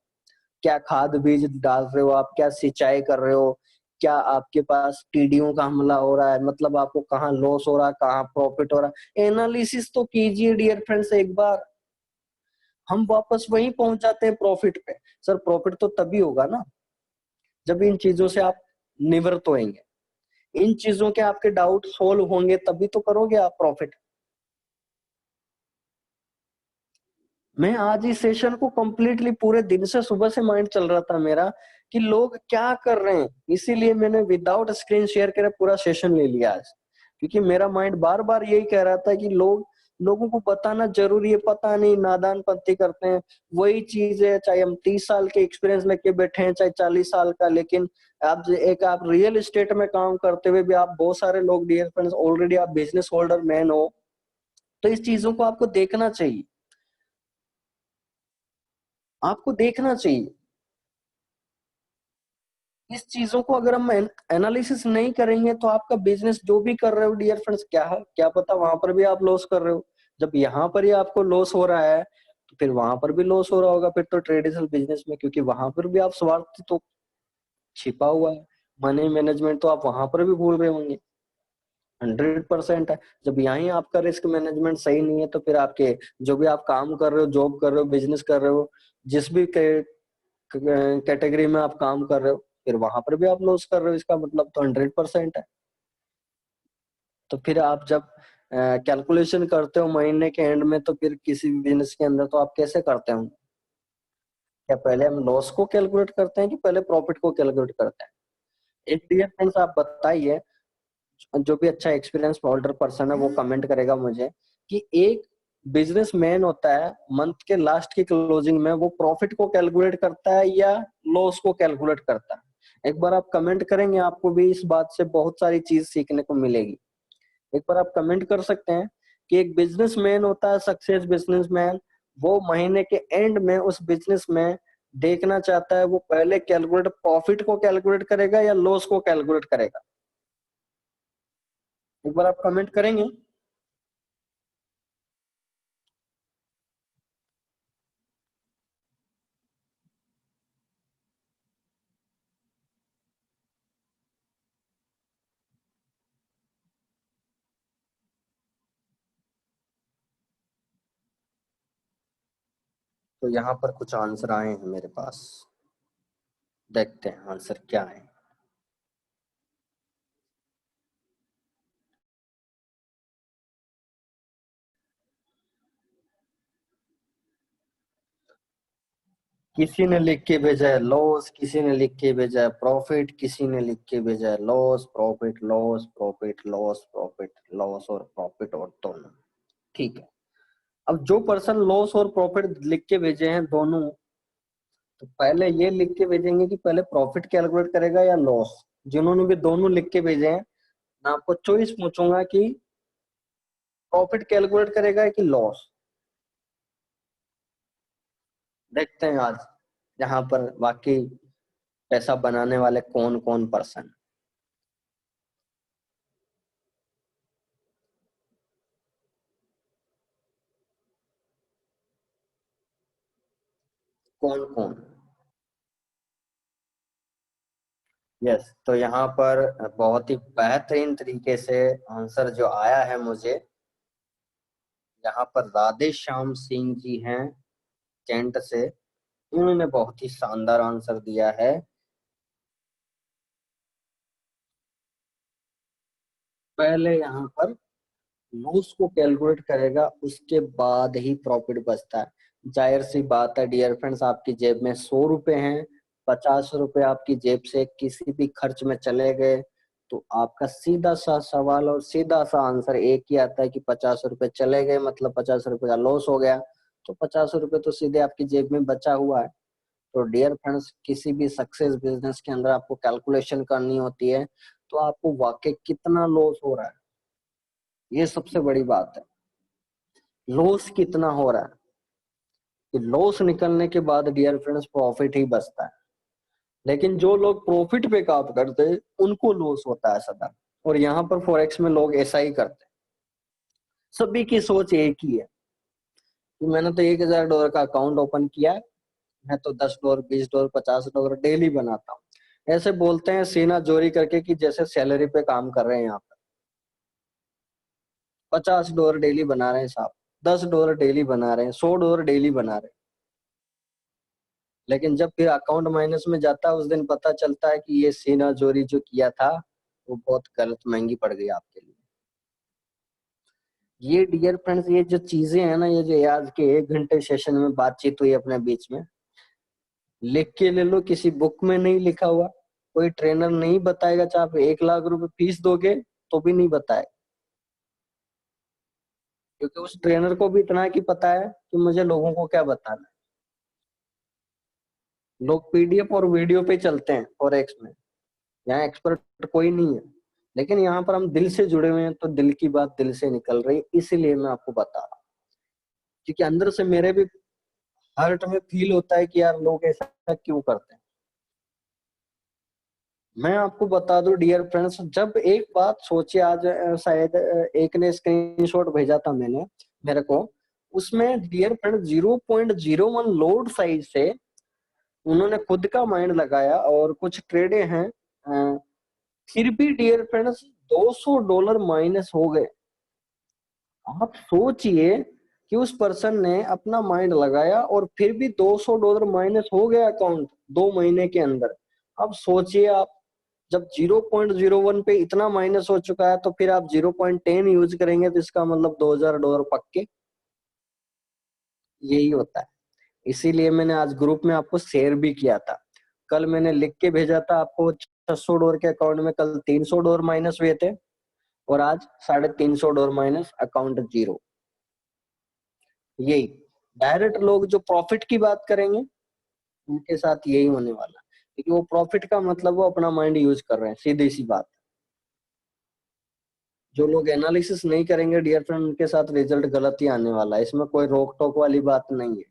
क्या खाद बीज डाल रहे हो आप, क्या सिंचाई कर रहे हो, क्या आपके पास टीडियों का हमला हो रहा है, मतलब आपको कहाँ लॉस हो रहा है कहाँ प्रॉफिट हो रहा है, एनालिसिस तो कीजिए डियर फ्रेंड्स एक बार। हम वापस वहीं पहुंच जाते हैं प्रॉफिट पे। सर, प्रॉफिट तो तभी होगा ना जब इन चीजों से आप निवृत्त होंगे, इन चीजों के आपके डाउट सोल्व होंगे, तभी तो करोगे आप प्रॉफिट। मैं आज इस सेशन को कंप्लीटली पूरे दिन से सुबह से माइंड चल रहा था मेरा कि लोग क्या कर रहे हैं, इसीलिए मैंने विदाउट स्क्रीन शेयर करे पूरा सेशन ले लिया आज। क्योंकि मेरा माइंड बार बार यही कह रहा था कि लोगों को बताना जरूरी है, पता नहीं, नादानपंती करते हैं। वही चीज है, चाहे हम 30 साल के एक्सपीरियंस लेके बैठे हैं चाहे 40 साल का, लेकिन आप रियल एस्टेट में काम करते हुए भी आप बहुत सारे लोग डियर फ्रेंड्स ऑलरेडी आप बिजनेस होल्डर मैन हो, तो इस चीजों को आपको देखना चाहिए, आपको देखना चाहिए। इस चीजों को अगर हम एनालिसिस नहीं करेंगे तो आपका बिजनेस जो भी कर रहे हो डियर फ्रेंड्स, क्या है क्या पता वहां पर भी आप लॉस कर रहे हो। जब यहाँ पर ही आपको लॉस हो रहा है तो फिर वहां पर भी लॉस हो रहा होगा फिर तो ट्रेडिशनल बिजनेस में, क्योंकि वहां पर भी आप स्वार्थ तो छिपा हुआ है। मनी मैनेजमेंट तो आप वहां पर भी भूल रहे होंगे। 100% है। जब यहाँ आपका रिस्क मैनेजमेंट सही नहीं है तो फिर आपके जो भी आप काम कर रहे हो, जॉब कर रहे हो, बिजनेस कर रहे हो, जिस भी कैटेगरी में आप काम कर रहे हो, फिर वहां पर भी आप लॉस कर रहे हो। इसका मतलब तो 100% है। तो फिर आप जब कैलकुलेशन करते हो महीने के एंड में, तो फिर किसी भी बिजनेस के अंदर तो आप कैसे करते हो? क्या पहले हम लॉस को कैलकुलेट करते हैं कि पहले प्रॉफिट को कैलकुलेट करते हैं? एक डियर फ्रेंड्स आप बताइए, जो भी अच्छा एक्सपीरियंस होल्डर पर्सन है वो कमेंट करेगा मुझे, कि एक बिजनेसमैन होता है मंथ के लास्ट की क्लोजिंग में वो प्रॉफिट को कैलकुलेट करता है या लॉस को कैलकुलेट करता है? एक बार आप कमेंट करेंगे, आपको भी इस बात से बहुत सारी चीज सीखने को मिलेगी। एक बार आप कमेंट कर सकते हैं कि एक बिजनेसमैन होता है, सक्सेस बिजनेसमैन, वो महीने के एंड में उस बिजनेस में देखना चाहता है वो पहले कैलकुलेट प्रॉफिट को कैलकुलेट करेगा या लॉस को कैलकुलेट करेगा? एक बार आप कमेंट करेंगे। तो यहाँ पर कुछ आंसर आए हैं मेरे पास, देखते हैं आंसर क्या है। किसी ने लिख के भेजा है लॉस, किसी ने लिख के भेजा है प्रॉफिट, किसी ने लिख के भेजा है loss profit, loss profit, loss profit, loss और प्रॉफिट, और दोनों। ठीक है। अब जो पर्सन लॉस और प्रॉफिट लिख के भेजे हैं दोनों, तो पहले ये लिख के भेजेंगे कि पहले प्रॉफिट कैलकुलेट करेगा या लॉस? जिन्होंने भी दोनों लिख के भेजे हैं, मैं आपको चॉइस पूछूंगा कि प्रॉफिट कैलकुलेट करेगा कि लॉस। देखते हैं आज यहाँ पर वाकई पैसा बनाने वाले कौन कौन पर्सन, कौन कौन। यस, तो यहाँ पर बहुत ही बेहतरीन तरीके से आंसर जो आया है मुझे, यहाँ पर राधे श्याम सिंह जी हैं कैंट से, उन्होंने बहुत ही शानदार आंसर दिया है। पहले यहाँ पर लॉस को कैलकुलेट करेगा, उसके बाद ही प्रॉफिट बचता है। जाहिर सी बात है डियर फ्रेंड्स, आपकी जेब में 100 रुपए हैं, 50 रुपए आपकी जेब से किसी भी खर्च में चले गए, तो आपका सीधा सा सवाल और सीधा सा आंसर एक ही आता है कि 50 रुपए चले गए मतलब 50 रुपए का लॉस हो गया। तो 50 रुपए तो सीधे आपकी जेब में बचा हुआ है। तो डियर फ्रेंड्स, किसी भी सक्सेस बिजनेस के अंदर आपको कैलकुलेशन करनी होती है, तो आपको वाकई कितना लॉस हो रहा है, ये सबसे बड़ी बात है। लॉस कितना हो रहा है, कि लॉस निकलने के बाद डियर फ्रेंड्स प्रॉफिट ही बचता है। लेकिन जो लोग प्रॉफिट पे काम करते हैं उनको लॉस होता है सदा। और यहाँ पर फॉरेक्स में लोग ऐसा ही करते हैं। सभी की सोच एक ही है कि मैंने तो $1000 का अकाउंट ओपन किया है, मैं तो $10, $20, $50 डेली बनाता हूँ। ऐसे बोलते हैं सीना जोरी करके कि जैसे सैलरी पे काम कर रहे हैं। यहाँ पर $50 डेली बना रहे हैं साहब, $10 डेली बना रहे हैं, $100 डेली बना रहे हैं। लेकिन जब फिर अकाउंट माइनस में जाता है, उस दिन पता चलता है कि ये सीना जोरी जो किया था वो बहुत गलत, महंगी पड़ गई आपके लिए। ये डियर फ्रेंड्स, ये जो चीजें हैं ना, ये जो आज के 1 घंटे सेशन में बातचीत हुई अपने बीच में, लिख के ले लो, किसी बुक में नहीं लिखा हुआ, कोई ट्रेनर नहीं बताएगा, चाहे आप 1 लाख रुपए फीस दोगे तो भी नहीं बताए, क्योंकि उस ट्रेनर को भी इतना कि पता है कि मुझे लोगों को क्या बताना है। लोग पीडीएफ और वीडियो पे चलते हैं फॉरेक्स में, यहाँ एक्सपर्ट कोई नहीं है। लेकिन यहाँ पर हम दिल से जुड़े हुए हैं, तो दिल की बात दिल से निकल रही है, इसीलिए मैं आपको बता रहा हूँ। क्योंकि अंदर से मेरे भी हार्ट में फील होता है कि यार लोग ऐसा क्यों करते हैं। मैं आपको बता दूं डियर फ्रेंड्स, जब एक बात सोचिए, आज शायद एक ने स्क्रीनशॉट भेजा था मैंने मेरे को, उसमें डियर फ्रेंड 0.01 लोड साइज से उन्होंने खुद का माइंड लगाया, और कुछ ट्रेडे हैं फिर भी डियर फ्रेंड्स $200 माइनस हो गए। आप सोचिए कि उस पर्सन ने अपना माइंड लगाया और फिर भी $200 माइनस हो गया अकाउंट 2 महीने के अंदर। अब सोचिए आप, जब 0.01 पे इतना माइनस हो चुका है तो फिर आप 0.10 यूज करेंगे तो इसका मतलब $2000 पक्के। यही होता है। इसीलिए मैंने आज ग्रुप में आपको शेयर भी किया था। कल मैंने लिख के भेजा था आपको $600 के अकाउंट में कल $300 माइनस हुए थे और आज $350 माइनस, अकाउंट जीरो। यही डायरेक्ट लोग जो प्रॉफिट की बात करेंगे उनके साथ यही होने वाला है, क्योंकि वो प्रॉफिट का मतलब वो अपना माइंड यूज कर रहे हैं, सीधी सी बात। जो लोग एनालिसिस नहीं करेंगे डियर फ्रेंड, उनके साथ रिजल्ट गलत ही आने वाला है। इसमें कोई रोक टोक वाली बात नहीं है।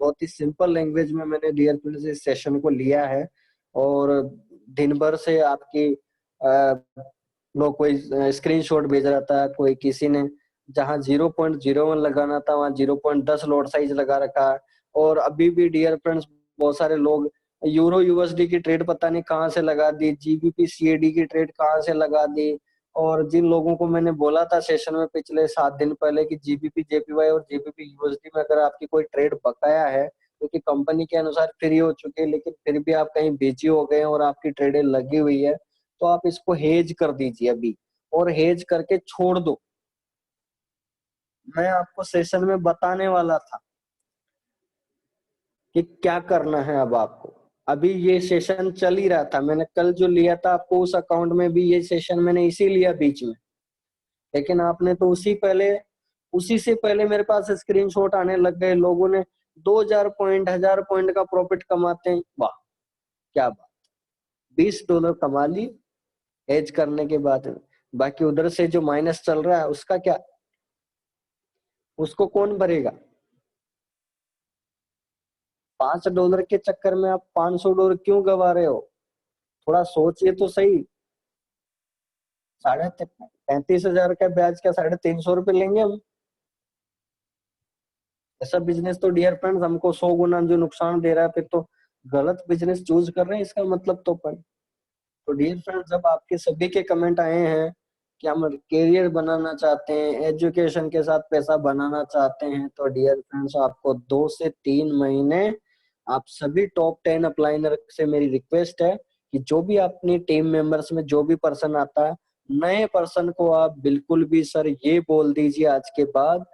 बहुत ही सिंपल लैंग्वेज में मैंने डियर फ्रेंड्स इस सेशन को लिया है। और दिन भर से आपकी लोग कोई स्क्रीनशॉट भेज रहा था, कोई किसी ने जहां 0.01 लगाना था वहां 0.10 लॉट साइज लगा रखा है। और अभी भी डियर फ्रेंड्स बहुत सारे लोग यूरो यूएसडी की ट्रेड पता नहीं कहाँ से लगा दी, जीबीपी सीएडी की ट्रेड कहाँ से लगा दी। और जिन लोगों को मैंने बोला था सेशन में पिछले 7 दिन पहले कि जीबीपी जेपीवाई और जीबीपी यूएसडी में अगर आपकी कोई ट्रेड बकाया है, क्योंकि कंपनी के अनुसार फ्री हो चुके हैं लेकिन फिर भी आप कहीं बिजी हो गए और आपकी ट्रेडें लगी हुई है, तो आप इसको हेज कर दीजिए अभी और हेज करके छोड़ दो। मैं आपको सेशन में बताने वाला था कि क्या करना है अब आपको। अभी ये सेशन चल ही रहा था, मैंने कल जो लिया था आपको उस अकाउंट में भी ये सेशन मैंने इसी लिया बीच में, लेकिन आपने तो उसी से पहले मेरे पास स्क्रीनशॉट आने लग गए। लोगों ने 2000 पॉइंट 1000 पॉइंट का प्रॉफिट कमाते हैं, वाह क्या बात, $20 कमा ली हेज करने के बाद। बाकी उधर से जो माइनस चल रहा है उसका क्या, उसको कौन भरेगा? $5 के चक्कर में आप $500 क्यों गवा रहे हो? थोड़ा सोचिए तो सही। 35,000 का ब्याज का ₹350 लेंगे हम? ऐसा बिजनेस तो डियर फ्रेंड्स हमको 100 गुना जो नुकसान दे रहा है, फिर तो गलत बिजनेस चूज कर रहे हैं इसका मतलब तो अपन। तो डियर फ्रेंड्स जब आपके सभी के कमेंट आए हैं कि हम करियर बनाना चाहते हैं, एजुकेशन के साथ पैसा बनाना चाहते हैं, तो डियर फ्रेंड्स आपको 2 से 3 महीने आप सभी टॉप 10 अपलाइनर से मेरी रिक्वेस्ट है कि जो भी अपनी टीम मेंबर्स में जो भी पर्सन आता है, नए पर्सन को आप बिल्कुल भी सर ये बोल दीजिए आज के बाद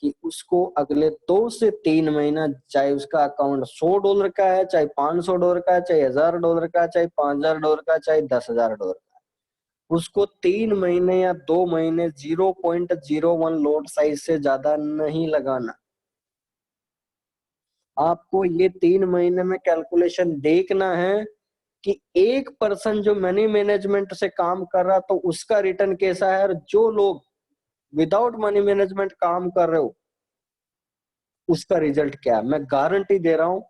कि उसको अगले 2 से 3 महीना, चाहे उसका अकाउंट $100 का है, चाहे $500 का है, चाहे $1000 का, चाहे $5000 का, चाहे $10,000 का, उसको 3 महीने या 2 महीने 0.01 लोड साइज से ज्यादा नहीं लगाना। आपको ये 3 महीने में कैलकुलेशन देखना है कि एक पर्सन जो मनी मैनेजमेंट से काम कर रहा तो उसका रिटर्न कैसा है, और जो लोग विदाउट मनी मैनेजमेंट काम कर रहे हो उसका रिजल्ट क्या है। मैं गारंटी दे रहा हूं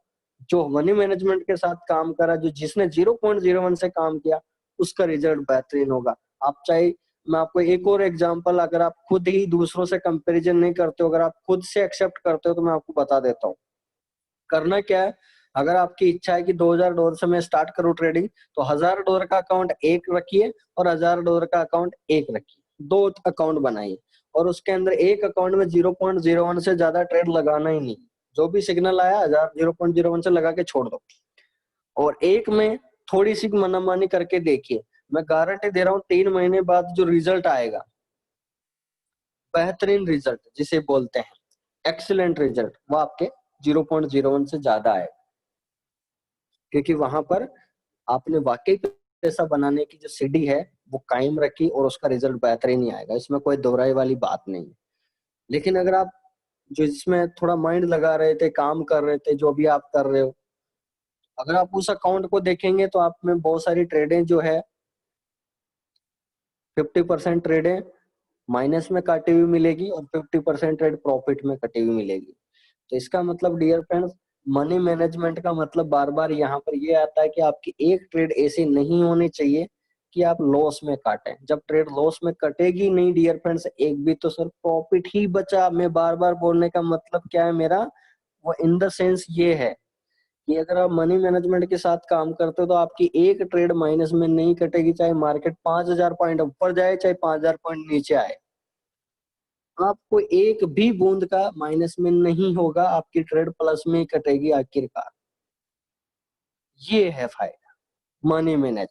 जो मनी मैनेजमेंट के साथ काम करा, जो जिसने 0.01 से काम किया उसका रिजल्ट बेहतरीन होगा। आप चाहे, मैं आपको एक और एग्जांपल, अगर आप खुद ही दूसरों से कंपैरिजन नहीं करते हो, अगर आप खुद से एक्सेप्ट करते हो तो मैं आपको बता देता हूँ करना क्या है। अगर आपकी इच्छा है कि $2000 से मैं स्टार्ट करूँ ट्रेडिंग, तो $1000 का अकाउंट एक रखिए और $1000 का अकाउंट एक रखिए, 2 अकाउंट बनाइए और उसके अंदर एक अकाउंट में 0.01 से ज्यादा ट्रेड लगाना ही नहीं। जो भी सिग्नल आया 0.01 से लगा के छोड़ दो और एक में थोड़ी सी मनमानी करके देखिए। मैं गारंटी दे रहा हूँ 3 महीने बाद जो रिजल्ट आएगा, बेहतरीन रिजल्ट जिसे बोलते हैं एक्सीलेंट रिजल्ट, वो आपके 0.01 से ज्यादा आएगा, क्योंकि वहां पर आपने वाकई पैसा बनाने की जो सीढ़ी है वो कायम रखी और उसका रिजल्ट बेहतरीन ही आएगा, इसमें कोई दोहराई वाली बात नहीं है। लेकिन अगर आप जो इसमें थोड़ा माइंड लगा रहे थे, काम कर रहे थे, जो भी आप कर रहे हो, अगर आप उस अकाउंट को देखेंगे तो आप में बहुत सारी ट्रेडें जो है 50% ट्रेडें माइनस में काटी हुई मिलेगी और 50% ट्रेड प्रॉफिट में कटी हुई मिलेगी। तो इसका मतलब डियर फ्रेंड्स, मनी मैनेजमेंट का मतलब बार बार यहाँ पर ये आता है कि आपकी एक ट्रेड ऐसी नहीं होनी चाहिए कि आप लॉस में काटें। जब ट्रेड लॉस में कटेगी नहीं डियर फ्रेंड्स, एक भी तो सर प्रॉफिट ही बचा। मैं बार बार बोलने का मतलब क्या है मेरा, वो इन द सेंस ये है कि अगर आप मनी मैनेजमेंट के साथ काम करते हो तो आपकी एक ट्रेड माइनस में नहीं कटेगी, चाहे मार्केट 5,000 पॉइंट ऊपर जाए चाहे 5,000 पॉइंट नीचे आए, आपको एक भी बूंद का माइनस में नहीं होगा, आपकी ट्रेड प्लस में ही कटेगी आखिरकार। ये है फायदा मनी मैनेजमेंट,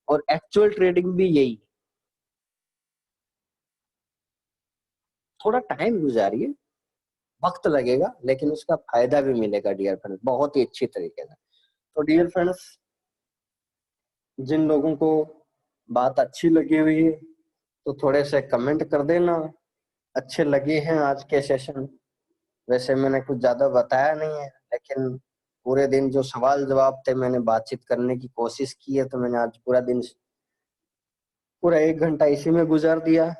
और एक्चुअल ट्रेडिंग भी यही। थोड़ा टाइम गुजारिए, वक्त लगेगा, लेकिन उसका फायदा भी मिलेगा डियर फ्रेंड्स, बहुत ही अच्छी तरीके से। तो डियर फ्रेंड्स, जिन लोगों को बात अच्छी लगी हुई है तो थोड़े से कमेंट कर देना, अच्छे लगे हैं आज के सेशन। वैसे मैंने कुछ ज्यादा बताया नहीं है, लेकिन पूरे दिन जो सवाल जवाब थे मैंने बातचीत करने की कोशिश की है, तो मैंने आज पूरा दिन, पूरा 1 घंटा इसी में गुजार दिया,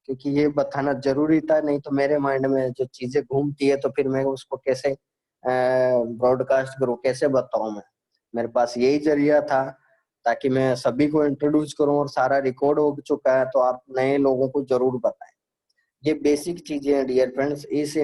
क्योंकि ये बताना जरूरी था। नहीं तो मेरे माइंड में जो चीजें घूमती है तो फिर मैं उसको कैसे ब्रॉडकास्ट करूँ, कैसे बताऊं मैं। मेरे पास यही जरिया था ताकि मैं सभी को इंट्रोड्यूस करूं, और सारा रिकॉर्ड हो चुका है तो आप नए लोगों को जरूर बताएं। ये बेसिक चीजें हैं डियर फ्रेंड्स। इस